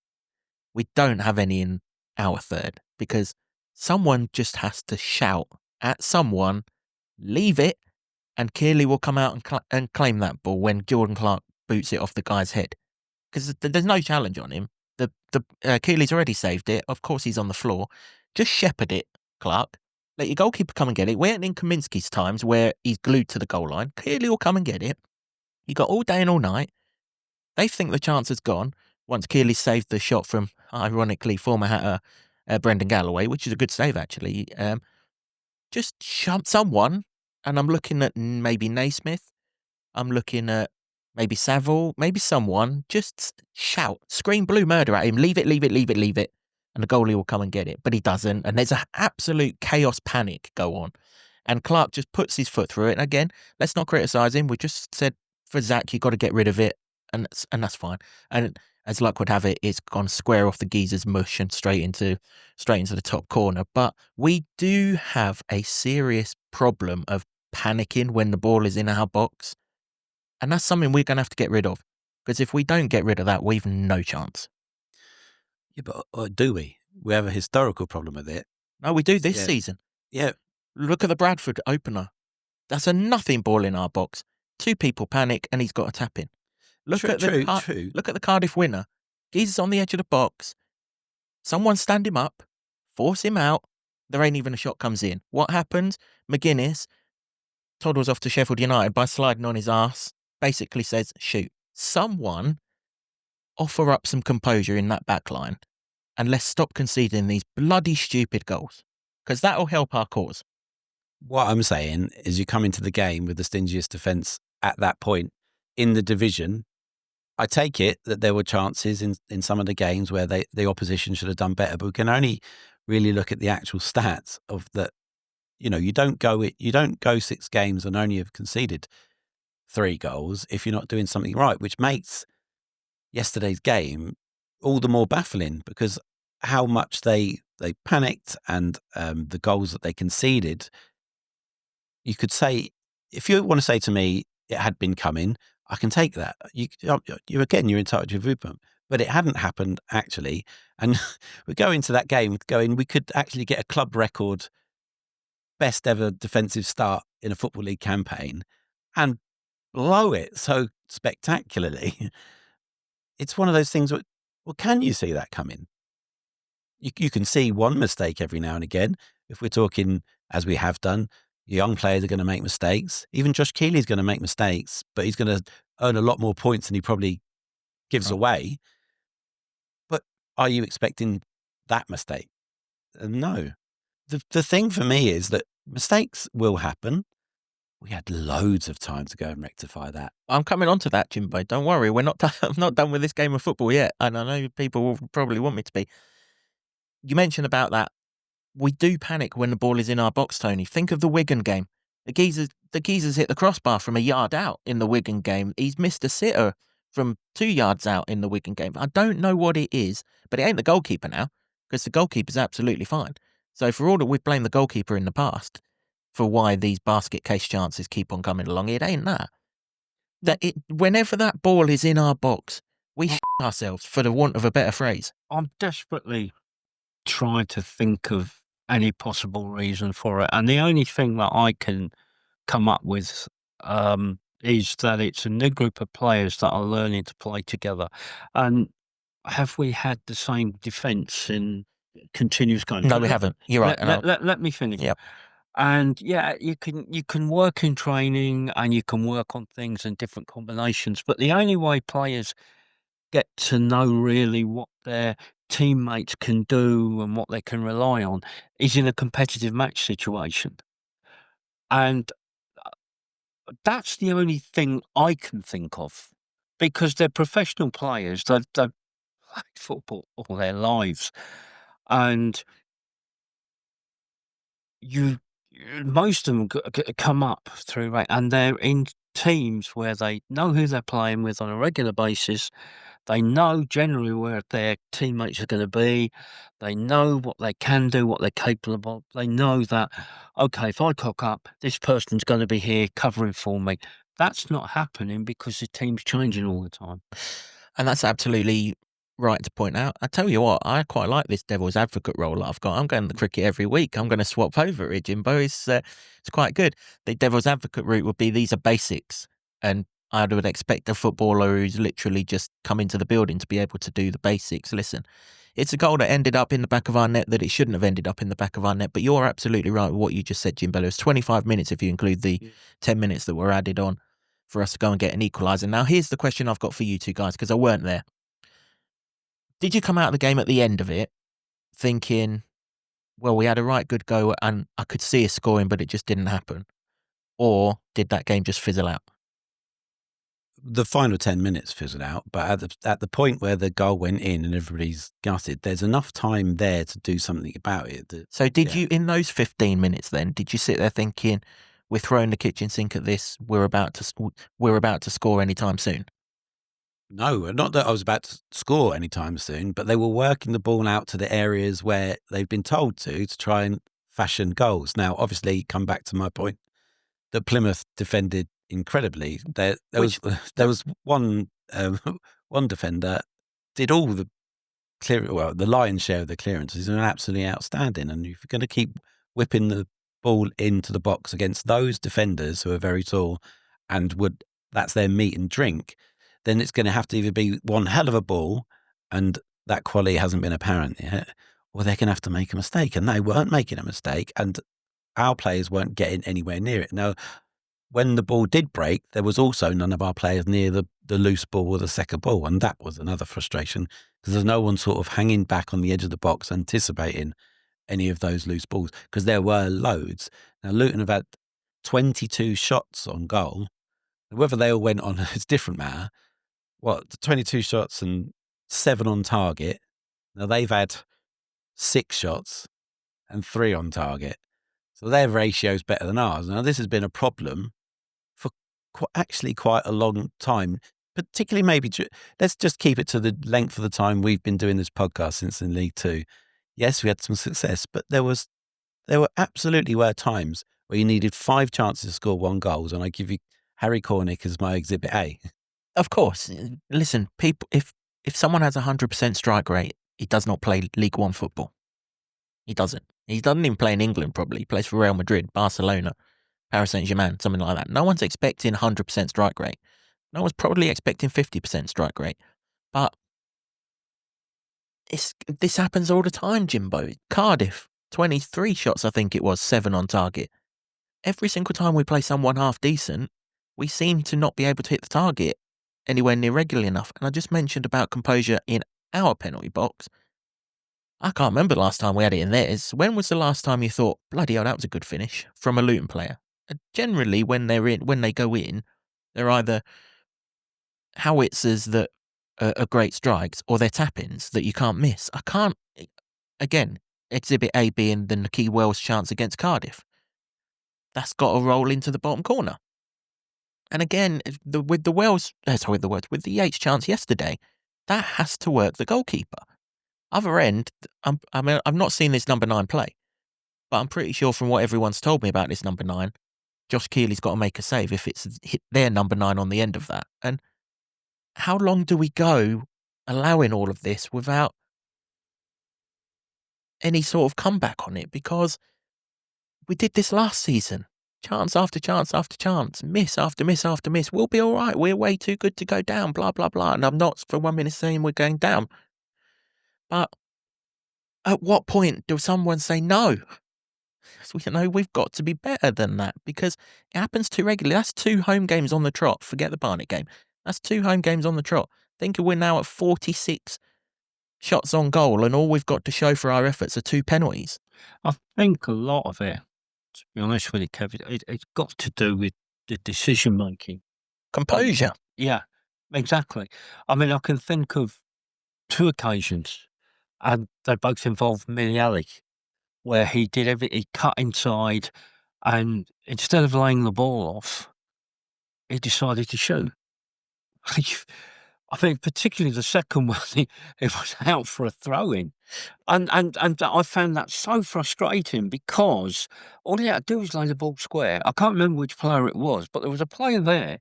We don't have any in our third because someone just has to shout at someone, leave it, and Kearley will come out and claim that ball when Jordan Clark boots it off the guy's head. Because there's no challenge on him. Kearley's already saved it. Of course he's on the floor. Just shepherd it, Clark. Let your goalkeeper come and get it. We ain't in Kaminsky's times where he's glued to the goal line. Kearley will come and get it. He got all day and all night. They think the chance has gone once Kearley saved the shot from, ironically, former Hatter Brendan Galloway, which is a good save, actually. Just shut someone, and I'm looking at maybe Naismith. I'm looking at maybe Saville, maybe someone. Just shout, scream blue murder at him. Leave it, leave it, leave it, leave it. And the goalie will come and get it. But he doesn't. And there's an absolute chaos panic go on. And Clark just puts his foot through it. And again, let's not criticise him. We just said, for Zach, you've got to get rid of it. And that's fine. And as luck would have it, it's gone square off the geezer's mush and straight into the top corner. But we do have a serious problem of panicking when the ball is in our box. And that's something we're going to have to get rid of. Because if we don't get rid of that, we've no chance. Yeah, but do we? We have a historical problem with it. No, we do this season. Yeah. Look at the Bradford opener. That's a nothing ball in our box. Two people panic and he's got a tap in. Look at the Cardiff winner. Geezer's on the edge of the box. Someone stand him up, force him out. There ain't even a shot comes in. What happens? McGuinness toddles off to Sheffield United by sliding on his arse. Basically says, shoot. Someone offer up some composure in that back line and let's stop conceding these bloody stupid goals because that'll help our cause. What I'm saying is you come into the game with the stingiest defence at that point in the division. I take it that there were chances in some of the games where the opposition should have done better, but we can only really look at the actual stats of that. You know, you don't go 6 games and only have conceded 3 goals if you're not doing something right, which makes yesterday's game all the more baffling because how much they panicked and the goals that they conceded. You could say, if you want to say to me it had been coming, I can take that. You're entitled to your viewpoint, but it hadn't happened actually. And we go into that game going, we could actually get a club record best ever defensive start in a Football League campaign and blow it so spectacularly. It's one of those things where, well, can you see that coming? You can see one mistake every now and again. If we're talking, as we have done, young players are going to make mistakes. Even Josh Keeley's going to make mistakes, but he's going to earn a lot more points than he probably gives away. But are you expecting that mistake? No. The thing for me is that mistakes will happen. We had loads of time to go and rectify that. I'm coming on to that, Jimbo. Don't worry. I'm not done with this game of football yet. And I know people will probably want me to be. You mentioned about that. We do panic when the ball is in our box, Tony. Think of the Wigan game. The geezers hit the crossbar from a yard out in the Wigan game. He's missed a sitter from 2 yards out in the Wigan game. I don't know what it is, but it ain't the goalkeeper now because the goalkeeper's absolutely fine. So for all that we've blamed the goalkeeper in the past for why these basket case chances keep on coming along, it ain't that. Whenever that ball is in our box, we shit ourselves, for the want of a better phrase. I'm desperately trying to think of any possible reason for it, and the only thing that I can come up with is that it's a new group of players that are learning to play together. And have we had the same defence in continuous games? No, we haven't. You're right. Let me finish. Yep. And yeah, you can work in training and you can work on things and different combinations, but the only way players get to know really what their teammates can do and what they can rely on is in a competitive match situation. And that's the only thing I can think of, because they're professional players. They've played football all their lives, and most of them come up through, and they're in teams where they know who they're playing with on a regular basis. They know generally where their teammates are going to be. They know what they can do, what they're capable of. They know that, okay, if I cock up, this person's going to be here covering for me. That's not happening because the team's changing all the time. And that's absolutely right to point out. I tell you what, I quite like this devil's advocate role that I've got. I'm going to the cricket every week. I'm going to swap over it, Jimbo. It's quite good. The devil's advocate route would be these are basics. And I would expect a footballer who's literally just come into the building to be able to do the basics. Listen, it's a goal that ended up in the back of our net that it shouldn't have ended up in the back of our net. But you're absolutely right with what you just said, Jimbo. It was 25 minutes if you include the 10 minutes that were added on for us to go and get an equaliser. Now, here's the question I've got for you two guys, because I weren't there. Did you come out of the game at the end of it thinking, well, we had a right good go and I could see us scoring, but it just didn't happen? Or did that game just fizzle out? The final 10 minutes fizzled out, but at the point where the goal went in and everybody's gutted, there's enough time there to do something about it. So did you, in those 15 minutes then, did you sit there thinking, we're throwing the kitchen sink at this, we're about to score anytime soon? No, not that I was about to score anytime soon, but they were working the ball out to the areas where they've been told to try and fashion goals. Now, obviously, come back to my point that Plymouth defended incredibly. There was one one defender did all the the lion's share of the clearances, and absolutely outstanding. And if you're going to keep whipping the ball into the box against those defenders who are very tall and that's their meat and drink, then it's going to have to either be one hell of a ball, and that quality hasn't been apparent yet, or they're going to have to make a mistake. And they weren't making a mistake, and our players weren't getting anywhere near it. Now, when the ball did break, there was also none of our players near the loose ball or the second ball, and that was another frustration because there's no one sort of hanging back on the edge of the box anticipating any of those loose balls, because there were loads. Now, Luton have had 22 shots on goal. Whether they all went on, it's a different matter. 22 shots and 7 on target. Now, they've had 6 shots and 3 on target. So their ratio's better than ours. Now, this has been a problem for actually quite a long time, particularly maybe, let's just keep it to the length of the time we've been doing this podcast since in League Two. Yes, we had some success, but there absolutely were times where you needed 5 chances to score 1 goal, and I give you Harry Cornick as my exhibit A. Of course. Listen, people, if someone has 100% strike rate, he does not play League One football. He doesn't. He doesn't even play in England, probably. He plays for Real Madrid, Barcelona, Paris Saint-Germain, something like that. No one's expecting 100% strike rate. No one's probably expecting 50% strike rate. But this happens all the time, Jimbo. Cardiff, 23 shots, I think it was, 7 on target. Every single time we play someone half decent, we seem to not be able to hit the target anywhere near regularly enough. And I just mentioned about composure in our penalty box. I can't remember the last time we had it in theirs. When was the last time you thought, bloody hell, that was a good finish from a Luton player? Generally, when they go in, they're either howitzers that are great strikes, or they're tap-ins that you can't miss. I can't. Again, Exhibit A being the Nakeem Wells chance against Cardiff. That's got to roll into the bottom corner. And again, with the Yates chance yesterday, that has to work the goalkeeper. Other end, I've not seen this number 9 play, but I'm pretty sure from what everyone's told me about this number 9, Josh Keeley's got to make a save if it's hit their number 9 on the end of that. And how long do we go allowing all of this without any sort of comeback on it? Because we did this last season. Chance after chance after chance, miss after miss after miss. We'll be all right. We're way too good to go down, blah, blah, blah. And I'm not for 1 minute saying we're going down. But at what point does someone say no? So, we've got to be better than that, because it happens too regularly. That's 2 home games on the trot. Forget the Barnet game. That's 2 home games on the trot. thinking we're now at 46 shots on goal, and all we've got to show for our efforts are 2 penalties. I think a lot of it, to be honest with you, Kevin, it's got to do with the decision making. Composure. Yeah, exactly. I mean, I can think of 2 occasions, and they both involved Miliali, where he cut inside, and instead of laying the ball off, he decided to shoot. I mean, particularly the second one, it was out for a throw-in. And I found that so frustrating because all he had to do was lay the ball square. I can't remember which player it was, but there was a player there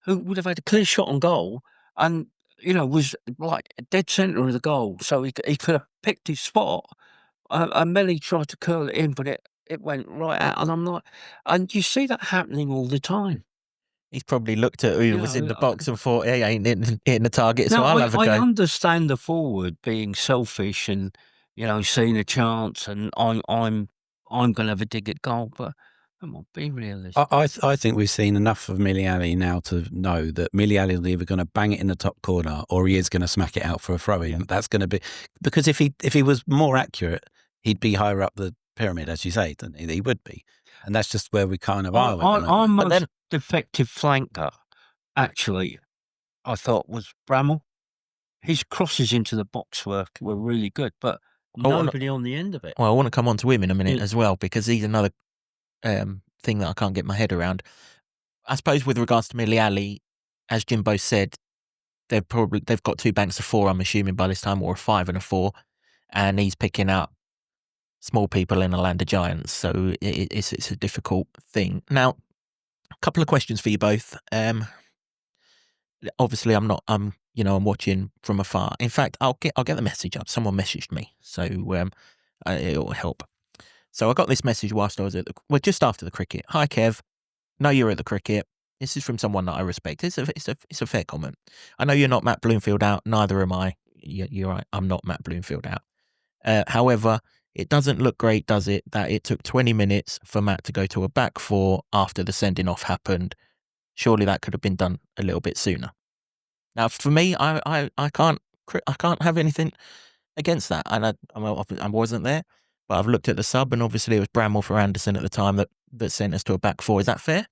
who would have had a clear shot on goal and, was like dead centre of the goal. So he could have picked his spot. And Melly tried to curl it in, but it went right out. And I'm like, and you see that happening all the time. He's probably looked at who was in the box and thought, he ain't hitting the target, so I'll have a go. I understand the forward being selfish and, seeing a chance and I'm going to have a dig at goal, but come on, be realistic. I think we've seen enough of Miliali now to know that Miliali is either going to bang it in the top corner or he is going to smack it out for a throw-in. Yeah. That's going to be, because if he was more accurate, he'd be higher up the pyramid, as you say, don't he? He would be. And that's just where we kind of are. Our most defective flanker, actually, I thought was Bramall. His crosses into the box were really good, but nobody on the end of it. Well, I want to come on to him in a minute as well, because he's another thing that I can't get my head around. I suppose with regards to Miliali, as Jimbo said, they've got 2 banks of 4, I'm assuming by this time, or a 5 and a 4, and he's picking out small people in a land of giants, so it's a difficult thing. Now, a couple of questions for you both. Obviously, I'm watching from afar. In fact, I'll get the message up. Someone messaged me, so it'll help. So I got this message whilst I was just after the cricket. Hi, Kev. Know you're at the cricket. This is from someone that I respect. It's a fair comment. I know you're not Matt Bloomfield out. Neither am I. You're right. I'm not Matt Bloomfield out. However, it doesn't look great, does it, that it took 20 minutes for Matt to go to a back 4 after the sending off happened? Surely that could have been done a little bit sooner. Now, for me, I can't have anything against that, and I wasn't there, but I've looked at the sub, and obviously it was Bramall for Anderson at the time that sent us to a back 4. Is that fair?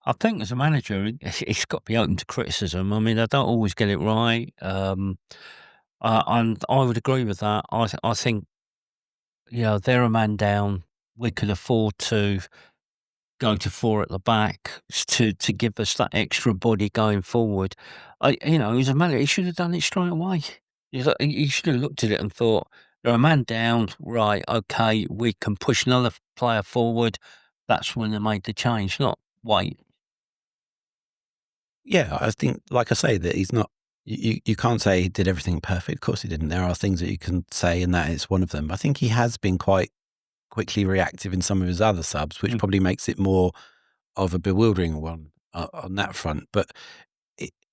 I think as a manager, he's got to be open to criticism. I mean, I don't always get it right, and I would agree with that. I think, they're a man down. We could afford to go to 4 at the back to give us that extra body going forward. As a manager, he should have done it straight away. He should have looked at it and thought, they're a man down, right, okay, we can push another player forward. That's when they made the change, not wait. Yeah, I think, like I say, that he's not, you can't say he did everything perfect. Of course he didn't. There are things that you can say, and that is one of them. I think he has been quite quickly reactive in some of his other subs, which probably makes it more of a bewildering one on that front. But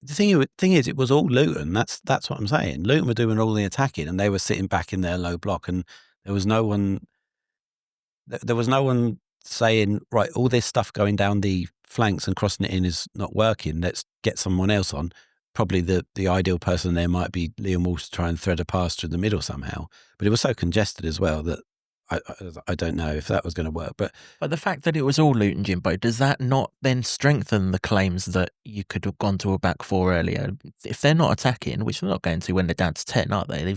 the thing is, it was all Luton. That's what I'm saying. Luton were doing all the attacking, and they were sitting back in their low block, and there was no one saying, right, all this stuff going down the flanks and crossing it in is not working. Let's get someone else on. Probably the ideal person there might be Liam Walsh to try and thread a pass through the middle somehow. But it was so congested as well that I don't know if that was going to work. But the fact that it was all Luton, Jimbo, does that not then strengthen the claims that you could have gone to a back 4 earlier? If they're not attacking, which they're not going to when they're down to 10, aren't they?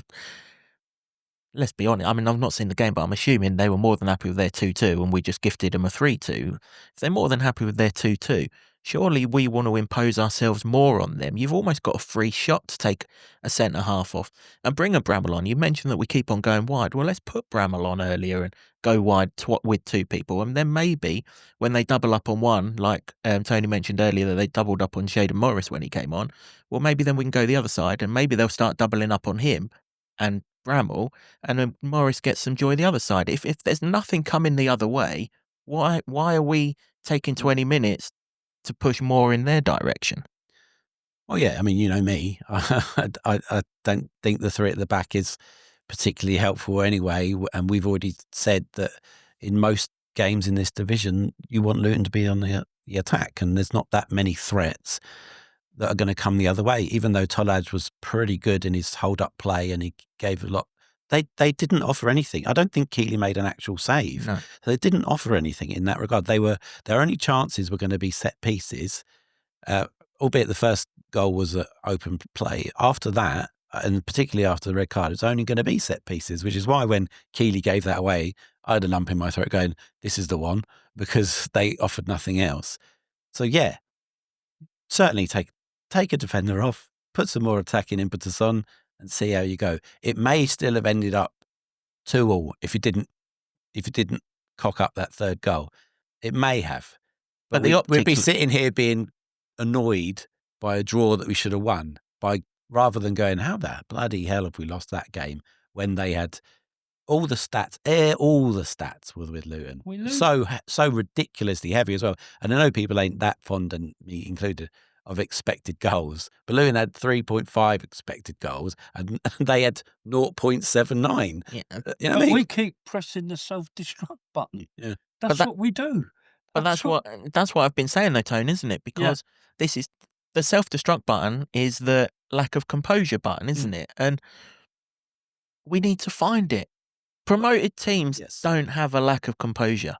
Let's be honest. I mean, I've not seen the game, but I'm assuming they were more than happy with their 2-2 and we just gifted them a 3-2. If they're more than happy with their 2-2, surely we want to impose ourselves more on them. You've almost got a free shot to take a centre-half off and bring a Bramall on. You mentioned that we keep on going wide. Well, let's put Bramall on earlier and go wide with 2 people. And then maybe when they double up on one, like Tony mentioned earlier that they doubled up on Shaden Morris when he came on, well, maybe then we can go the other side and maybe they'll start doubling up on him and Bramall, and then Morris gets some joy the other side. If there's nothing coming the other way, why are we taking 20 minutes to push more in their direction? Well, yeah, I mean, you know me. I don't think the 3 at the back is particularly helpful anyway, and we've already said that in most games in this division, you want Luton to be on the attack, and there's not that many threats. that are going to come the other way. Even though Tollage was pretty good in his hold-up play and he gave a lot, they didn't offer anything. I don't think Keeley made an actual save. No. So they didn't offer anything in that regard. Their only chances were going to be set pieces, albeit the first goal was an open play. After that, and particularly after the red card, it's only going to be set pieces, which is why when Keeley gave that away, I had a lump in my throat going, this is the one, because they offered nothing else. So yeah, certainly take a defender off, put some more attacking impetus on and see how you go. It may still have ended up 2-2 if you didn't cock up that third goal. It may have. But we'd be sitting here being annoyed by a draw that we should have won, rather than going, how the bloody hell have we lost that game, when they had all the stats were with Luton. So ridiculously heavy as well. And I know people ain't that fond, and me included, of expected goals. But Luton had 3.5 expected goals and they had 0.79. Yeah. You know what I mean? We keep pressing the self-destruct button. Yeah. That's what we do. But that's what I've been saying though, Tone, isn't it? Because this is the self-destruct button is the lack of composure button, isn't it? And we need to find it. Promoted teams don't have a lack of composure.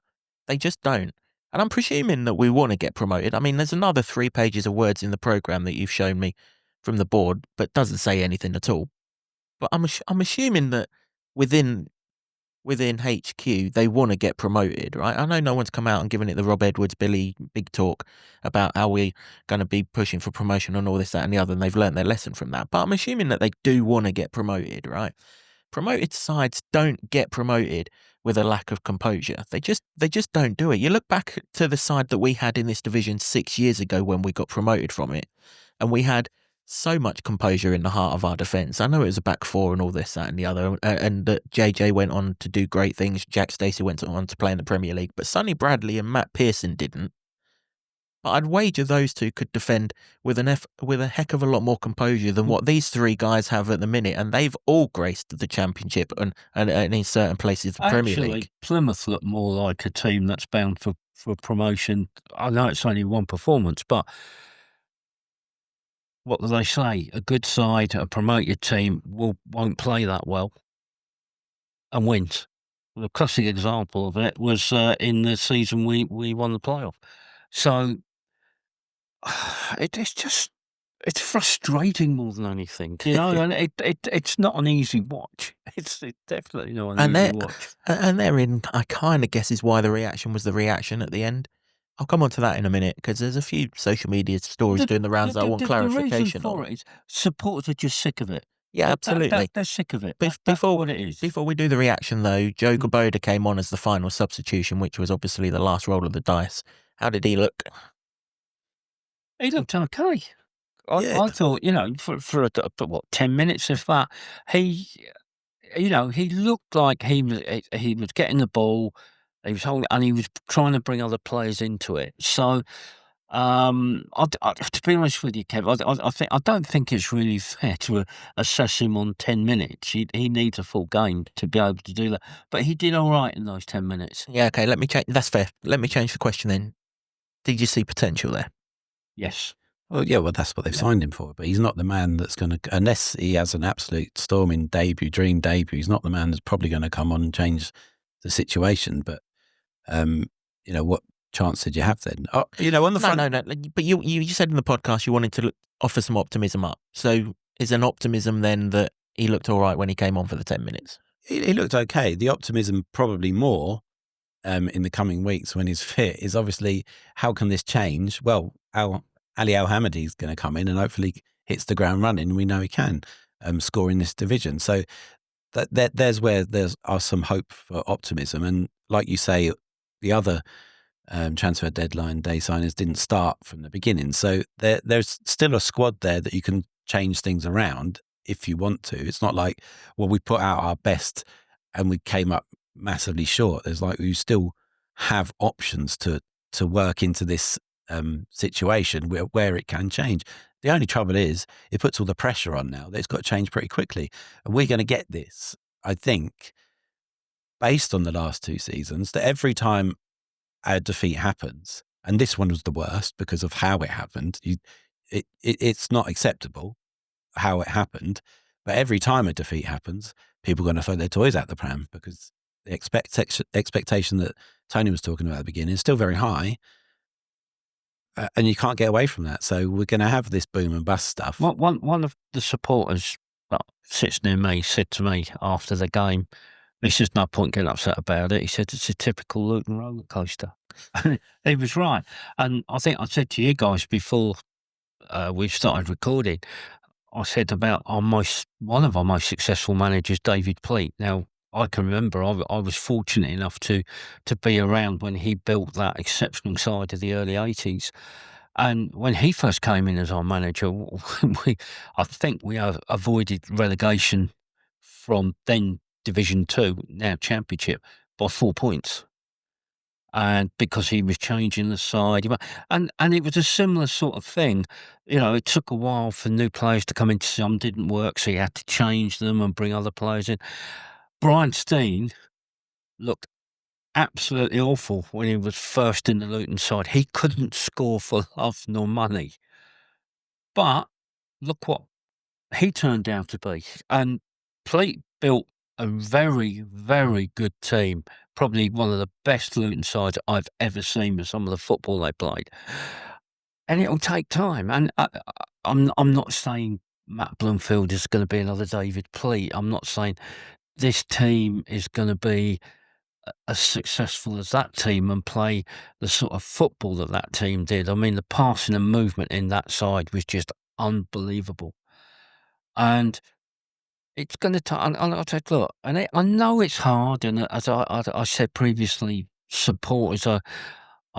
They just don't. And I'm presuming that we want to get promoted. I mean, there's another 3 pages of words in the programme that you've shown me from the board, but doesn't say anything at all. But I'm assuming that within HQ, they want to get promoted, right? I know no one's come out and given it the Rob Edwards, Billy big talk about how we're going to be pushing for promotion and all this, that and the other, and they've learnt their lesson from that. But I'm assuming that they do want to get promoted, right? Promoted sides don't get promoted with a lack of composure. They just don't do it. You look back to the side that we had in this division 6 years ago when we got promoted from it, and we had so much composure in the heart of our defence. I know it was a back four and all this, that and the other, and that JJ went on to do great things. Jack Stacey went on to play in the Premier League, but Sonny Bradley and Matt Pearson didn't. But I'd wager those two could defend with a heck of a lot more composure than what these 3 guys have at the minute, and they've all graced the Championship and in certain places the Premier League. Plymouth look more like a team that's bound for promotion. I know it's only one performance, but what do they say? A good side, a promoted team won't play that well and wins. The classic example of it was in the season we won the playoff. So it's frustrating more than anything, you know. And it's not an easy watch. It's definitely not an easy watch. And therein, I kind of guess, is why the reaction was the reaction at the end. I'll come on to that in a minute, because there's a few social media stories doing the rounds that I want clarification the reason for it is supporters are just sick of it. Yeah, absolutely. They're sick of it. That's what it is. Before we do the reaction, though, Joe Gaboda came on as the final substitution, which was obviously the last roll of the dice. How did he look? He looked okay. I thought, you know, for 10 minutes, if that, he looked like he was getting the ball. He was holding, and he was trying to bring other players into it. So, to be honest with you, Kev, I don't think it's really fair to assess him on 10 minutes. He needs a full game to be able to do that. But he did all right in those 10 minutes. Yeah, okay. Let me change. That's fair. Let me change the question then. Did you see potential there? Yes. Well, yeah, that's what they've signed him for. But he's not the man that's going to, unless he has an absolute storming dream debut, he's not the man that's probably going to come on and change the situation. But, what chance did you have then? On the front... No. But you said in the podcast you wanted to offer some optimism up. So is an optimism then that he looked all right when he came on for the 10 minutes? He looked okay. The optimism probably more in the coming weeks when he's fit is obviously, how can this change? Well, Ali Al-Hamadi is going to come in and hopefully hits the ground running. We know he can score in this division. So there's where there's some hope for optimism. And like you say, the other transfer deadline day signers didn't start from the beginning. So there's still a squad there that you can change things around if you want to. It's not like, well, we put out our best and we came up massively short. There's like, you still have options to work into this situation where it can change. The only trouble is it puts all the pressure on now that it's got to change pretty quickly. And we're going to get this, I think, based on the last 2 seasons, that every time a defeat happens, and this one was the worst because of how it happened, it's not acceptable how it happened. But every time a defeat happens, people are going to throw their toys out the pram because the expectation that Tony was talking about at the beginning is still very high. And you can't get away from that. So we're going to have this boom and bust stuff. One of the supporters that sits near me said to me after the game, he says, no point getting upset about it. He said, it's a typical Luton roller coaster. And he was right. And I think I said to you guys before we started recording, I said about one of our most successful managers, David Pleat. Now, I can remember I was fortunate enough to be around when he built that exceptional side of the early 80s. And when he first came in as our manager, I think we avoided relegation from then Division 2, now Championship, by 4 points. And because he was changing the side, and it was a similar sort of thing. You know, it took a while for new players to come in. Some didn't work, so he had to change them and bring other players in. Brian Steen looked absolutely awful when he was first in the Luton side. He couldn't score for love nor money. But look what he turned out to be. And Pleat built a very, very good team. Probably one of the best Luton sides I've ever seen with some of the football they played. And it'll take time. And I'm not saying Matt Bloomfield is going to be another David Pleat. I'm not saying this team is going to be as successful as that team and play the sort of football that team did. I mean, the passing and movement in that side was just unbelievable. And it's going to take, and I'll take, look, and I know it's hard, and as I said previously, supporters are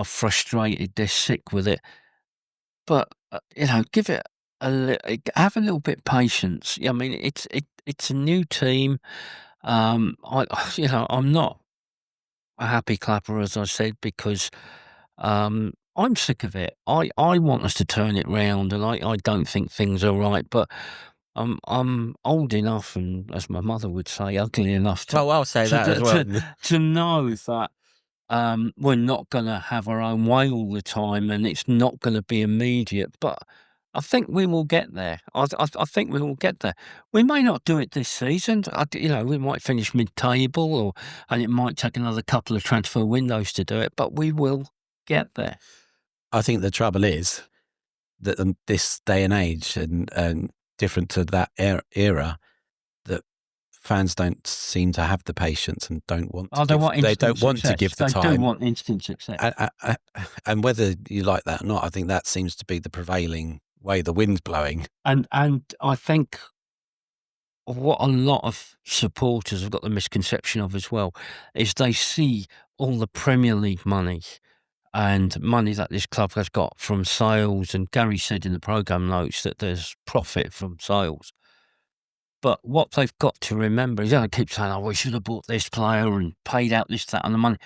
frustrated, they're sick with it. But, give it have a little bit of patience. I mean, it's a new team. I'm not a happy clapper, as I said, because I'm sick of it. I want us to turn it round, and I don't think things are right, but I'm old enough, and as my mother would say, ugly enough to Well, I'll say that as well. to know that we're not going to have our own way all the time, and it's not going to be immediate. But I think we will get there. I think we will get there. We may not do it this season. We might finish mid-table, and it might take another couple of transfer windows to do it. But we will get there. I think the trouble is that this day and age, and different to that era, that fans don't seem to have the patience and don't want to. They don't want to give the time. They do want instant success. And whether you like that or not, I think that seems to be the prevailing way the wind's blowing. And I think what a lot of supporters have got the misconception of as well is they see all the Premier League money and money that this club has got from sales. And Gary said in the programme notes that there's profit from sales. But what they've got to remember is, I keep saying, we should have bought this player and paid out this, that and the money.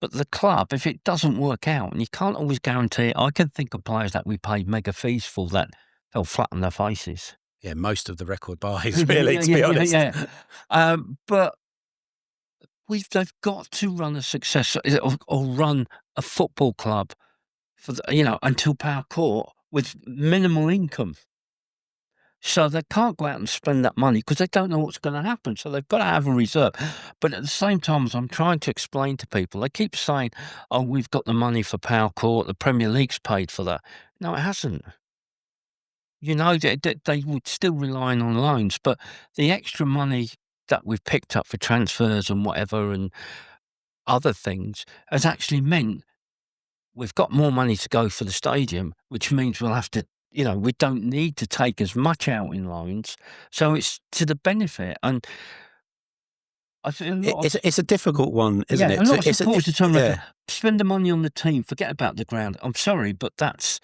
But the club, if it doesn't work out, and you can't always guarantee it, I can think of players that we paid mega fees for that fell flat on their faces. Yeah, most of the record buys, really, to be honest. Yeah. But they've got to run a success or run a football club for until Power Court with minimal income. So they can't go out and spend that money because they don't know what's going to happen. So they've got to have a reserve. But at the same time, as I'm trying to explain to people, they keep saying, we've got the money for Power Court, the Premier League's paid for that. No, it hasn't. They would still rely on loans, but the extra money that we've picked up for transfers and whatever and other things has actually meant we've got more money to go for the stadium, which means we'll have to, we don't need to take as much out in loans. So it's to the benefit. And I think it's a difficult one, isn't it? A lot of supporters are telling me, spend the money on the team, forget about the ground. I'm sorry, but that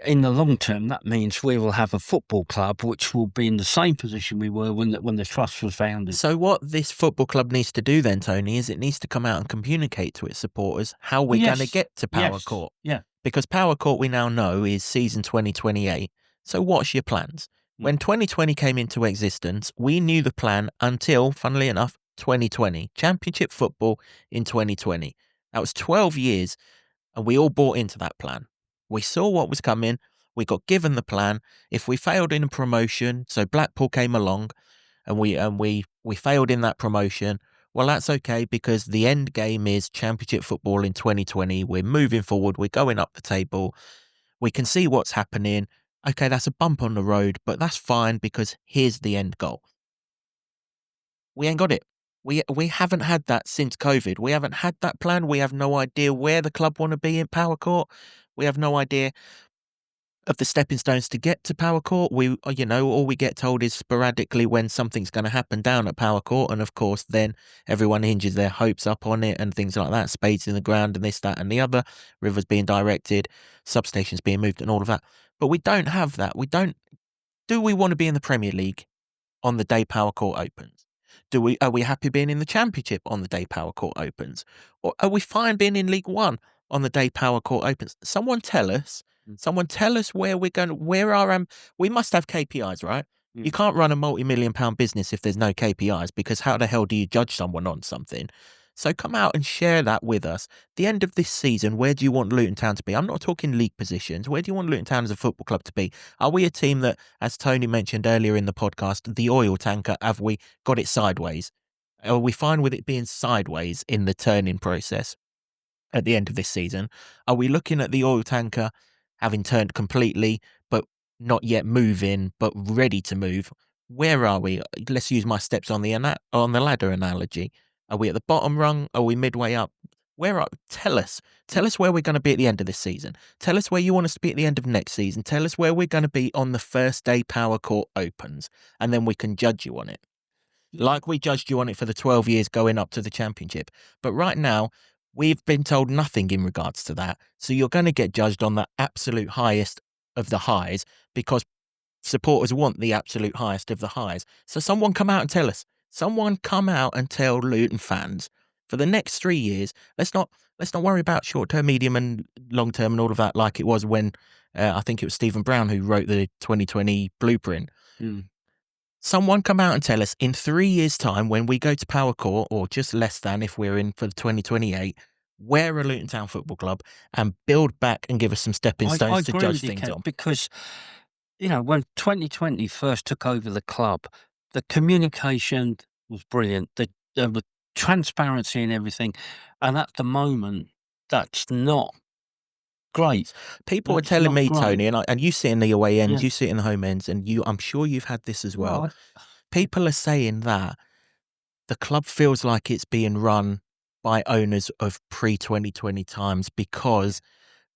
in the long term, that means we will have a football club which will be in the same position we were when the trust was founded. So what this football club needs to do then, Tony, is it needs to come out and communicate to its supporters how we're going to get to Power Court. Yeah. Because Power Court, we now know, is season 2028. So what's your plans? When 2020 came into existence, we knew the plan until, funnily enough, 2020. Championship football in 2020. That was 12 years, and we all bought into that plan. We saw what was coming. We got given the plan. If we failed in a promotion, so Blackpool came along and we failed in that promotion, well, that's okay, because the end game is Championship football in 2020. We're moving forward. We're going up the table. We can see what's happening. Okay, that's a bump on the road, but that's fine because here's the end goal. We ain't got it. We haven't had that since COVID. We haven't had that plan. We have no idea where the club want to be in Power Court. We have no idea of the stepping stones to get to Power Court. All we get told is sporadically when something's going to happen down at Power Court, and of course then everyone hinges their hopes up on it and things like that. Spades in the ground and this, that and the other, rivers being directed, substations being moved and all of that. But we don't have that. Do we want to be in the Premier League on the day Power Court opens? Are we happy being in the Championship on the day Power Court opens? Or are we fine being in League One on the day Power Court opens? Someone tell us where we're going. We must have KPIs, right? You can't run a multi-million-pound business if there's no KPIs, because how the hell do you judge someone on something? So come out and share that with us. The end of this season, where do you want Luton Town to be? I'm not talking league positions. Where do you want Luton Town as a football club to be? Are we a team that, as Tony mentioned earlier in the podcast, the oil tanker, have we got it sideways? Are we fine with it being sideways in the turning process at the end of this season? Are we looking at the oil tanker having turned completely, but not yet moving, but ready to move? Where are we? Let's use my steps on the ladder analogy. Are we at the bottom rung? Are we midway up? Tell us where we're going to be at the end of this season. Tell us where you want us to be at the end of next season. Tell us where we're going to be on the first day Power Court opens, and then we can judge you on it. Like we judged you on it for the 12 years going up to the Championship. But right now, we've been told nothing in regards to that. So you're going to get judged on the absolute highest of the highs, because supporters want the absolute highest of the highs. So someone come out and tell us. Someone come out and tell Luton fans, for the next 3 years, let's not worry about short term, medium and long term and all of that, like it was when I think it was Stephen Brown who wrote the 2020 blueprint. Someone come out and tell us in 3 years' time, when we go to Power Court, or just less than if we're in for 2028, we're a Luton Town Football Club, and build back and give us some stepping stones to judge things on. Because, when 2020 first took over the club, the communication was brilliant. The transparency and everything. And at the moment, that's not great. People were telling me, Tony, and you sit in the away ends, you sit in the home ends, and I'm sure you've had this as well. People are saying that the club feels like it's being run by owners of pre-2020 times, because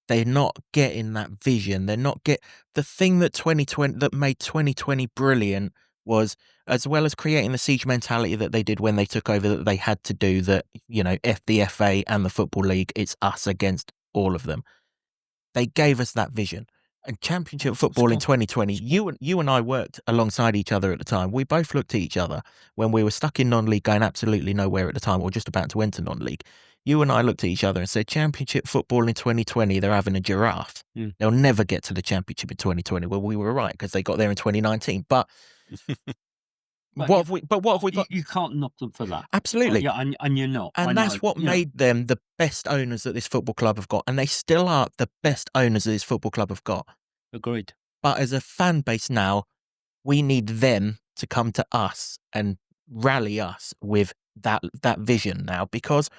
they're not getting that vision. The thing that made 2020 brilliant was, as well as creating the siege mentality that they did when they took over, that they had to do, that, the FA and the Football League, it's us against all of them. They gave us that vision. And Championship football in 2020, you and I worked alongside each other at the time. We both looked at each other when we were stuck in non-league, going absolutely nowhere at the time, or just about to enter non-league. You and I looked at each other and said, Championship football in 2020, they're having a giraffe. They'll never get to the Championship in 2020. Well, we were right, because they got there in 2019. But what have we got? You can't knock them for that. Absolutely. And you're not. And that's what made them the best owners that this football club have got. And they still are the best owners that this football club have got. Agreed. But as a fan base now, we need them to come to us and rally us with that vision now. Because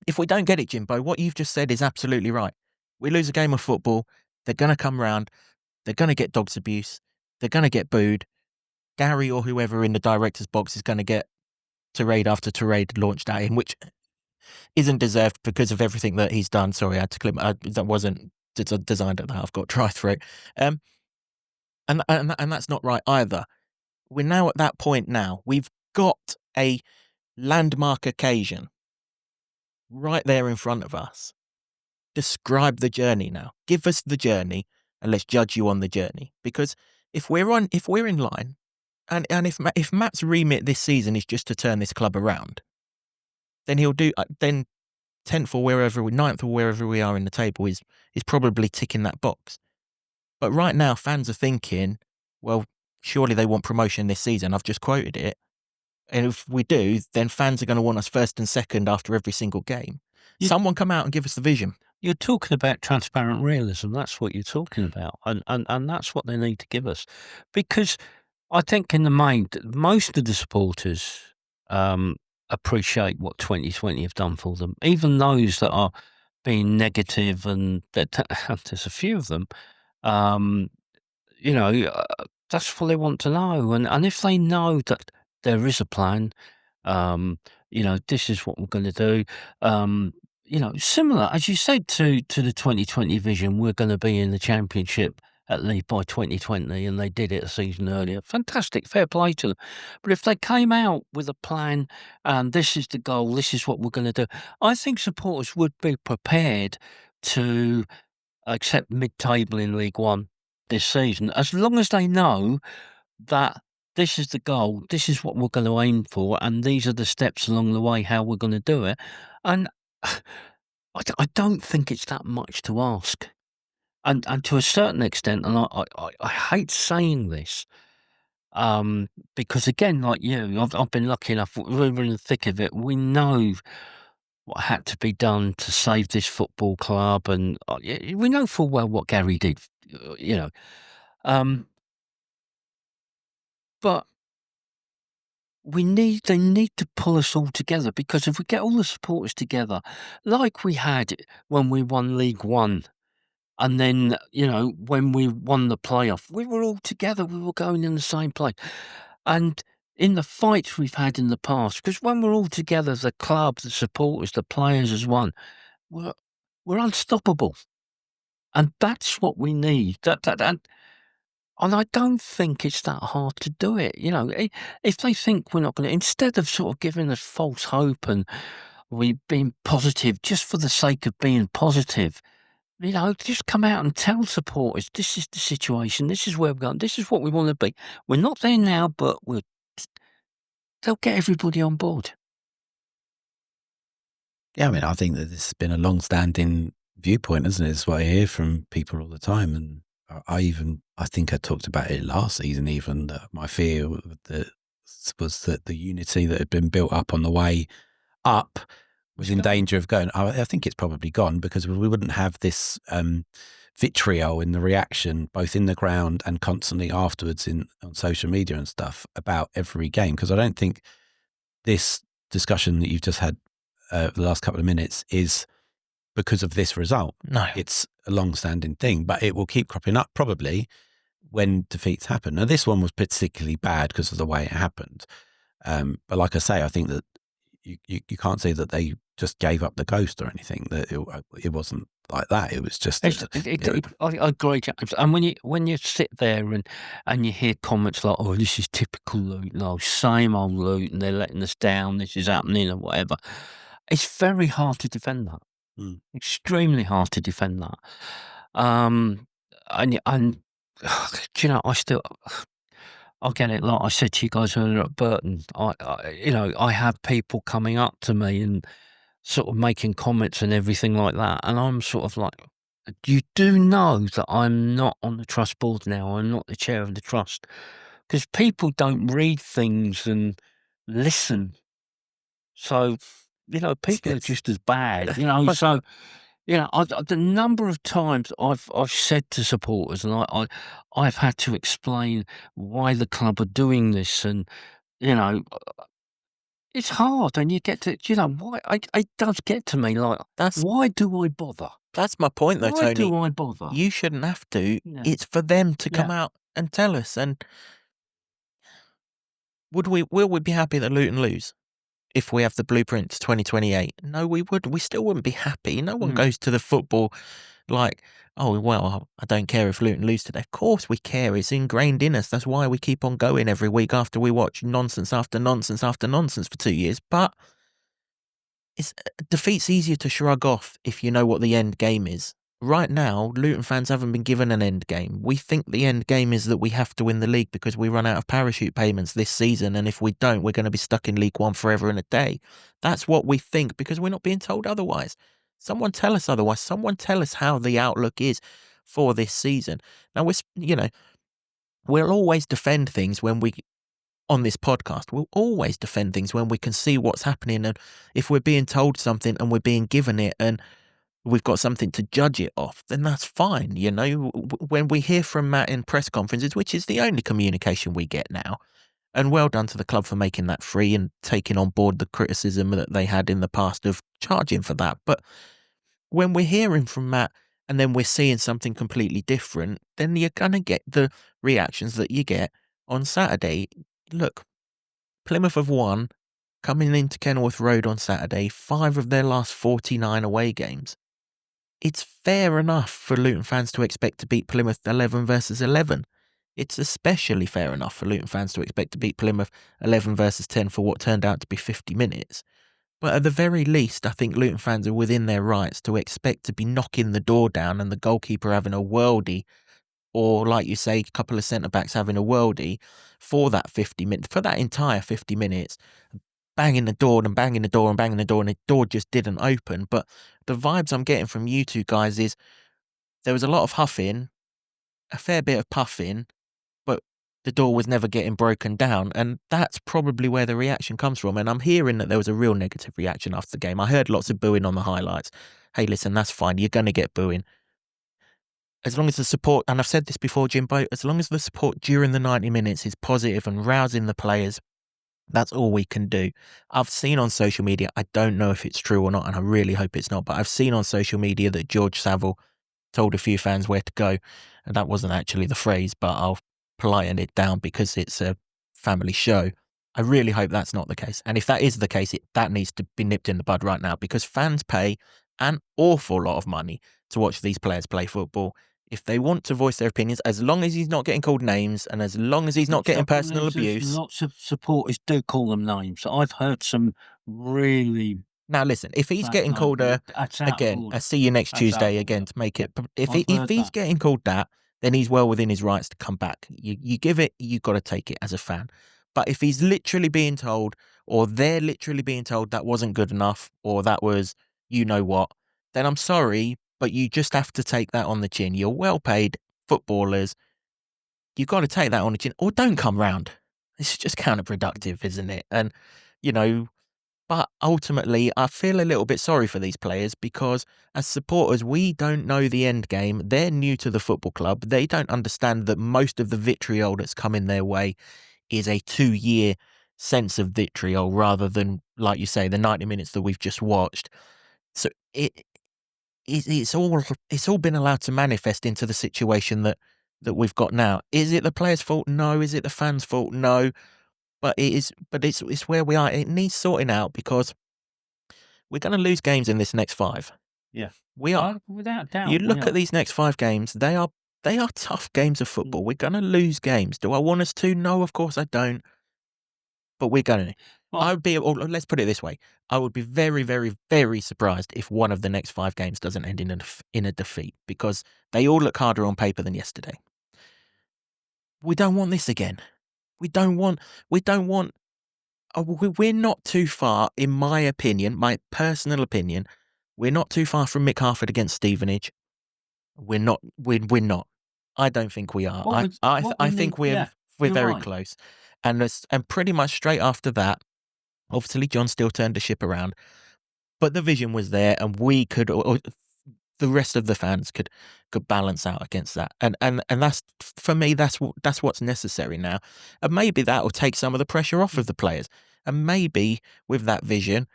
if we don't get it, Jimbo, what you've just said is absolutely right. We lose a game of football, they're going to come round, they're going to get dogs abuse, they're going to get booed. Gary or whoever in the director's box is going to get tirade after tirade launched at him, which isn't deserved because of everything that he's done. Sorry, I had to clip. That wasn't designed at that. I've got dry throat. And that's not right either. We're now at that point now. We've got a landmark occasion right there in front of us. Describe the journey now. Give us the journey, and let's judge you on the journey. Because if we're in line, and if Matt's remit this season is just to turn this club around, then he'll do. Then 10th or 9th or wherever we are in the table is probably ticking that box. But right now, fans are thinking, well, surely they want promotion this season. I've just quoted it. And if we do, then fans are going to want us first and second after every single game. Someone come out and give us the vision. You're talking about transparent realism. That's what you're talking about, and that's what they need to give us, because I think in the main, most of the supporters appreciate what 2020 have done for them, even those that are being negative, and that there's a few of them. You know, that's what they want to know, and if they know that there is a plan, this is what we're going to do. Similar, as you said, to the 2020 vision, we're going to be in the Championship at least by 2020, and they did it a season earlier. Fantastic, fair play to them. But if they came out with a plan, and this is the goal, this is what we're going to do, I think supporters would be prepared to accept mid-table in League One this season, as long as they know that this is the goal, this is what we're going to aim for, and these are the steps along the way how we're going to do it. And I don't think it's that much to ask. And to a certain extent, and I hate saying this, because again, like you, I've been lucky enough, we're in the thick of it. We know what had to be done to save this football club, and we know full well what Gary did, you know. But they need to pull us all together, because if we get all the supporters together, like we had when we won League One, and then, when we won the playoff, we were all together, we were going in the same place. And in the fights we've had in the past, because when we're all together, the club, the supporters, the players as one, we're unstoppable. And that's what we need. And I don't think it's that hard to do it. If they think we're not going to, instead of sort of giving us false hope and we being positive just for the sake of being positive, just come out and tell supporters, this is the situation, this is where we're going, this is what we want to be. We're not there now, but they'll get everybody on board. Yeah, I mean, I think that this has been a long-standing viewpoint, isn't it? It's what I hear from people all the time, and I think I talked about it last season. Even that my fear was that the unity that had been built up on the way up was in danger of going. I think it's probably gone, because we wouldn't have this vitriol in the reaction, both in the ground and constantly afterwards on social media and stuff, about every game. Because I don't think this discussion that you've just had the last couple of minutes is because of this result. No. It's a long-standing thing, but it will keep cropping up probably when defeats happen. Now, this one was particularly bad because of the way it happened. But like I say, I think that you can't say that they just gave up the ghost or anything. That it wasn't like that. It was just. I agree, James. And when you sit there and you hear comments like, "Oh, this is typical Luton. Oh, same old Luton. They're letting us down. This is happening," or whatever. It's very hard to defend that. Extremely hard to defend that. And I get it. Like I said to you guys earlier at Burton, I have people coming up to me and sort of making comments and everything like that, and I'm sort of like, you do know that I'm not on the trust board now. I'm not the chair of the trust, because people don't read things and listen. So, people are just as bad. So. The number of times I've said to supporters, and I've had to explain why the club are doing this, and it's hard, and you get to why it does get to me, like, why do I bother? That's my point, though, Why Tony. do I bother? You shouldn't have to. Yeah. It's for them to come out and tell us. And will we be happy that Luton lose if we have the blueprint to 2028? No, we still wouldn't be happy. No one goes to the football like, oh, well, I don't care if Luton lose today. Of course we care. It's ingrained in us. That's why we keep on going every week after we watch nonsense after nonsense after nonsense for 2 years. But defeat's easier to shrug off if you know what the end game is. Right now, Luton fans haven't been given an end game. We think the end game is that we have to win the league because we run out of parachute payments this season, and if we don't, we're going to be stuck in League One forever and a day. That's what we think, because we're not being told otherwise. Someone tell us otherwise. Someone tell us how the outlook is for this season. Now, we'll always defend things on this podcast. We'll always defend things when we can see what's happening, and if we're being told something and we're being given it, and we've got something to judge it off, then that's fine. You know, when we hear from Matt in press conferences, which is the only communication we get now, and well done to the club for making that free and taking on board the criticism that they had in the past of charging for that. But when we're hearing from Matt and then we're seeing something completely different, then you're going to get the reactions that you get on Saturday. Look, Plymouth have won coming into Kenilworth Road on Saturday, 5 of their last 49 away games. It's fair enough for Luton fans to expect to beat Plymouth 11 versus 11. It's especially fair enough for Luton fans to expect to beat Plymouth 11 versus 10 for what turned out to be 50 minutes. But at the very least, I think Luton fans are within their rights to expect to be knocking the door down and the goalkeeper having a worldie, or like you say, a couple of centre-backs having a worldie for that 50 minutes, for that entire 50 minutes, banging the door and banging the door and banging the door, and the door just didn't open. But the vibes I'm getting from you two guys is there was a lot of huffing, a fair bit of puffing, but the door was never getting broken down. And that's probably where the reaction comes from. And I'm hearing that there was a real negative reaction after the game. I heard lots of booing on the highlights. Hey, listen, that's fine. You're going to get booing. As long as the support, and I've said this before, Jimbo, as long as the support during the 90 minutes is positive and rousing the players, that's all we can do. I've seen on social media, I don't know if it's true or not, and I really hope it's not, but I've seen on social media that George Saville told a few fans where to go. And that wasn't actually the phrase, but I'll politen it down because it's a family show. I really hope that's not the case. And if that is the case, that needs to be nipped in the bud right now, because fans pay an awful lot of money to watch these players play football. If they want to voice their opinions, as long as he's not getting called names and as long as he's not getting personal abuse. Lots of supporters do call them names. I've heard some really. Now listen, if he's getting called again, see you next Tuesday again to make it. If he's getting called that, then he's well within his rights to come back. You give it, you got to take it as a fan. But if he's literally being told, or they're literally being told that wasn't good enough, or that was, you know what, then I'm sorry, but you just have to take that on the chin. You're well paid footballers. You've got to take that on the chin, or don't come round. It's just counterproductive, isn't it? And, you know, but ultimately, I feel a little bit sorry for these players because as supporters, we don't know the end game. They're new to the football club. They don't understand that most of the vitriol that's coming their way is a 2-year sense of vitriol rather than, like you say, the 90 minutes that we've just watched. So it's all been allowed to manifest into the situation that we've got now. Is it the players' fault? No. Is it the fans' fault? No. But it's where we are. It needs sorting out because we're going to lose games in this next 5. Yeah, we are, without doubt. You look at these next 5 games; they are tough games of football. We're going to lose games. Do I want us to? No, of course I don't. But we're going to. I would be. Or let's put it this way: I would be very, very, very surprised if one of the next 5 games doesn't end in a defeat, because they all look harder on paper than yesterday. We don't want this again. We don't want. We're not too far, in my opinion, my personal opinion. We're not too far from Mick Harford against Stevenage. We're not. We're not. I don't think we are. I think we're very close. And pretty much straight after that, obviously John still turned the ship around, but the vision was there, and we could, or the rest of the fans could balance out against that. And that's, for me, that's what's necessary now. And maybe that will take some of the pressure off of the players. And maybe with that vision,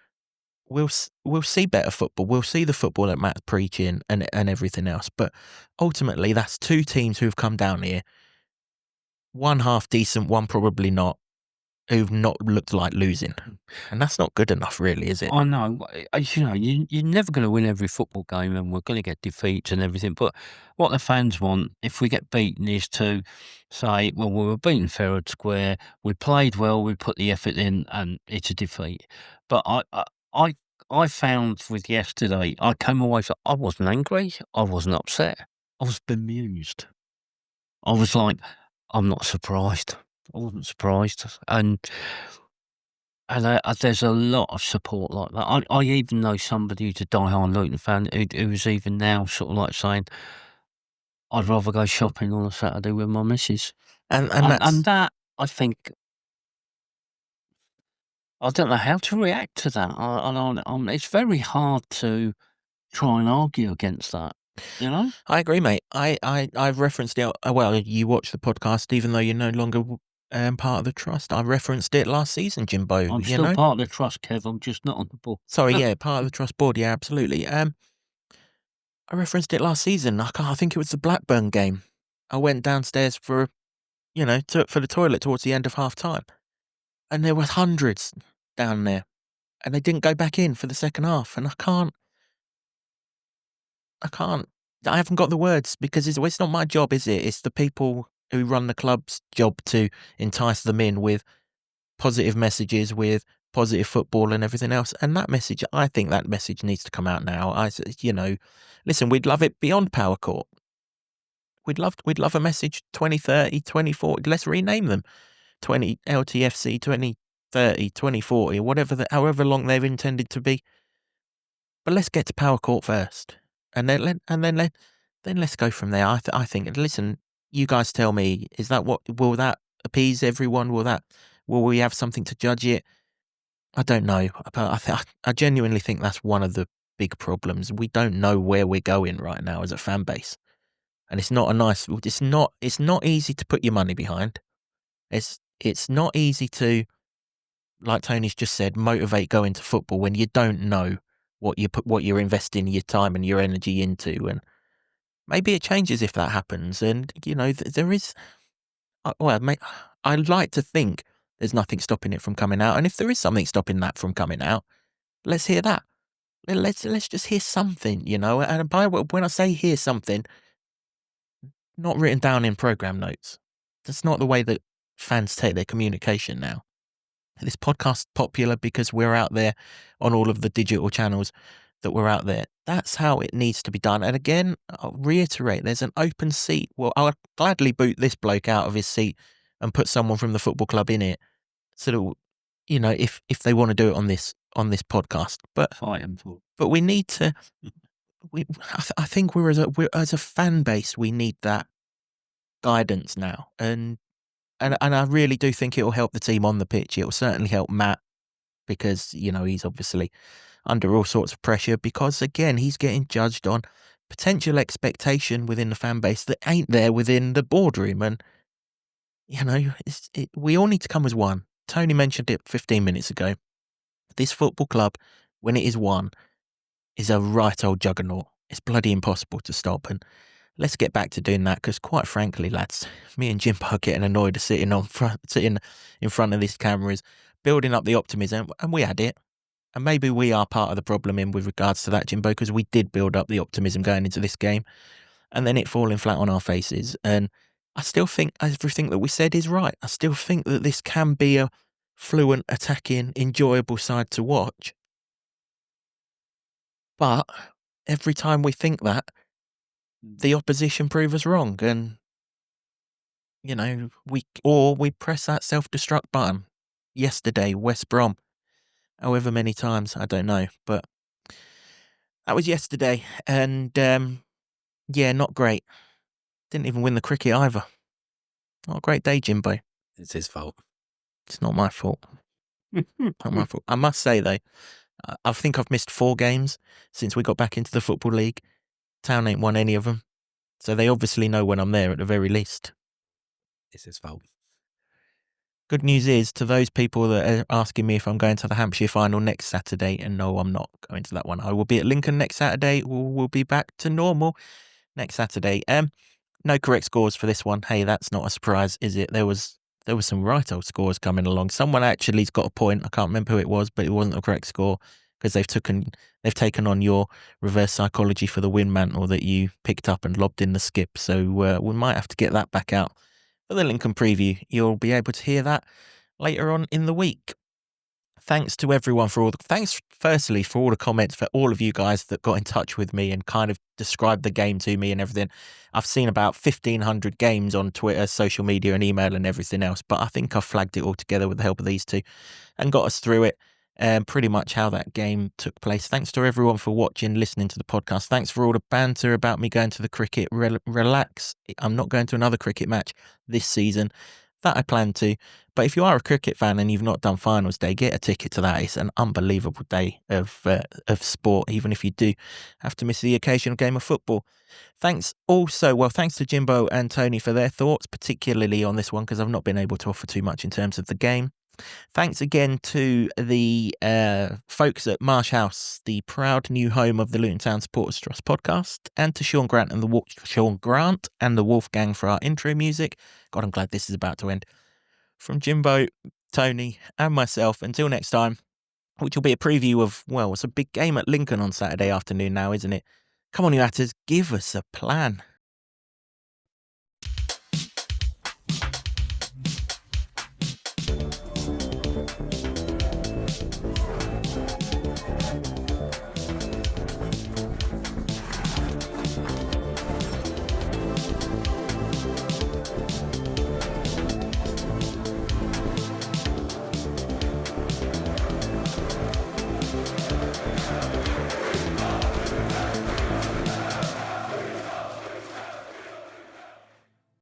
we'll see better football. We'll see the football that Matt's preaching and everything else. But ultimately, that's 2 teams who've come down here. One half decent, one probably not, who've not looked like losing. And that's not good enough, really, is it? I know. You know, you're never going to win every football game, and we're going to get defeats and everything. But what the fans want, if we get beaten, is to say, well, we were beaten fair and square, we played well, we put the effort in, and it's a defeat. But I found with yesterday, I came away, I wasn't angry, I wasn't upset, I was bemused. I was like, I'm not surprised. I wasn't surprised. And there's a lot of support like that. I even know somebody who's a die-hard Luton fan who's even now sort of like saying, I'd rather go shopping on a Saturday with my missus. And that, I think, I don't know how to react to that. It's very hard to try and argue against that. You know, I agree, mate. I've referenced it. Well, you watch the podcast, even though you're no longer part of the trust. I referenced it last season, Jimbo. I'm you still know? part of the trust, Kev. I'm just not on the board. Sorry, yeah, part of the trust board. Yeah, absolutely. I referenced it last season. I think it was the Blackburn game. I went downstairs for the toilet towards the end of half time, and there were hundreds down there, and they didn't go back in for the second half, and I haven't got the words because it's not my job, is it? It's the people who run the club's job to entice them in with positive messages, with positive football and everything else. And I think that message needs to come out now. Listen, we'd love it beyond Power Court. We'd love a message 2030, 2040. Let's rename them 20 LTFC, 2030, 2040, however long they've intended to be. But let's get to Power Court first, and then let's go from there. I think. Listen, you guys tell me. Will that appease everyone? Will we have something to judge it? I don't know, but I genuinely think that's one of the big problems. We don't know where we're going right now as a fan base, and it's not easy to put your money behind. It's not easy to, like Tony's just said, motivate going to football when you don't know what you're investing your time and your energy into. And maybe it changes if that happens. And there is, mate, I'd like to think there's nothing stopping it from coming out. And if there is something stopping that from coming out, let's hear that. Let's just hear something, And when I say hear something, not written down in program notes. That's not the way that fans take their communication now. This podcast's popular because we're out there on all of the digital channels that we're out there. That's how it needs to be done. And again, I'll reiterate, there's an open seat. Well, I'll gladly boot this bloke out of his seat and put someone from the football club in it. So that, if they want to do it on this podcast. But Fight him for. But we need to. I think we're as a fan base, we need that guidance now, and I really do think it will help the team on the pitch. It will certainly help Matt because he's obviously under all sorts of pressure because again he's getting judged on potential expectation within the fan base that ain't there within the boardroom, and we all need to come as one. Tony mentioned it 15 minutes ago. This football club, when it is one, is a right old juggernaut. It's bloody impossible to stop. And let's get back to doing that because, quite frankly, lads, me and Jimbo are getting annoyed of sitting in front of these cameras, building up the optimism, and we had it. And maybe we are part of the problem with regards to that, Jimbo, because we did build up the optimism going into this game, and then it falling flat on our faces. And I still think everything that we said is right. I still think that this can be a fluent, attacking, enjoyable side to watch. But every time we think that, the opposition prove us wrong, and we press that self-destruct button. Yesterday, West Brom, however many times, I don't know, but that was yesterday, and not great. Didn't even win the cricket either. Not a great day, Jimbo. It's his fault. It's not my fault. Not my fault. I must say though, I think I've missed 4 games since we got back into the Football League. Town ain't won any of them. So they obviously know when I'm there at the very least. It's his fault. Good news is, to those people that are asking me if I'm going to the Hampshire final next Saturday, and no, I'm not going to that one. I will be at Lincoln next Saturday. We'll be back to normal next Saturday. No correct scores for this one. Hey, that's not a surprise, is it? There was some right old scores coming along. Someone actually's got a point. I can't remember who it was, but it wasn't a correct score because they've taken on your reverse psychology for the win mantle that you picked up and lobbed in the skip. So we might have to get that back out for the Lincoln preview. You'll be able to hear that later on in the week. Thanks to everyone thanks firstly for all the comments, for all of you guys that got in touch with me and kind of described the game to me and everything. I've seen about 1,500 games on Twitter, social media and email and everything else, but I think I flagged it all together with the help of these two and got us through it. Pretty much how that game took place. Thanks to everyone for watching, listening to the podcast. Thanks for all the banter about me going to the cricket. Relax. I'm not going to another cricket match this season. That I plan to. But if you are a cricket fan and you've not done finals day, get a ticket to that. It's an unbelievable day of sport, even if you do have to miss the occasional game of football. Thanks to Jimbo and Tony for their thoughts, particularly on this one, because I've not been able to offer too much in terms of the game. Thanks again to the folks at Marsh House, the proud new home of the Luton Town Supporters Trust podcast, and to Sean Grant and the Wolfgang for our intro music. God, I'm glad this is about to end. From Jimbo, Tony, and myself, until next time, which will be a preview of, well, it's a big game at Lincoln on Saturday afternoon now, isn't it? Come on, you Hatters, give us a plan.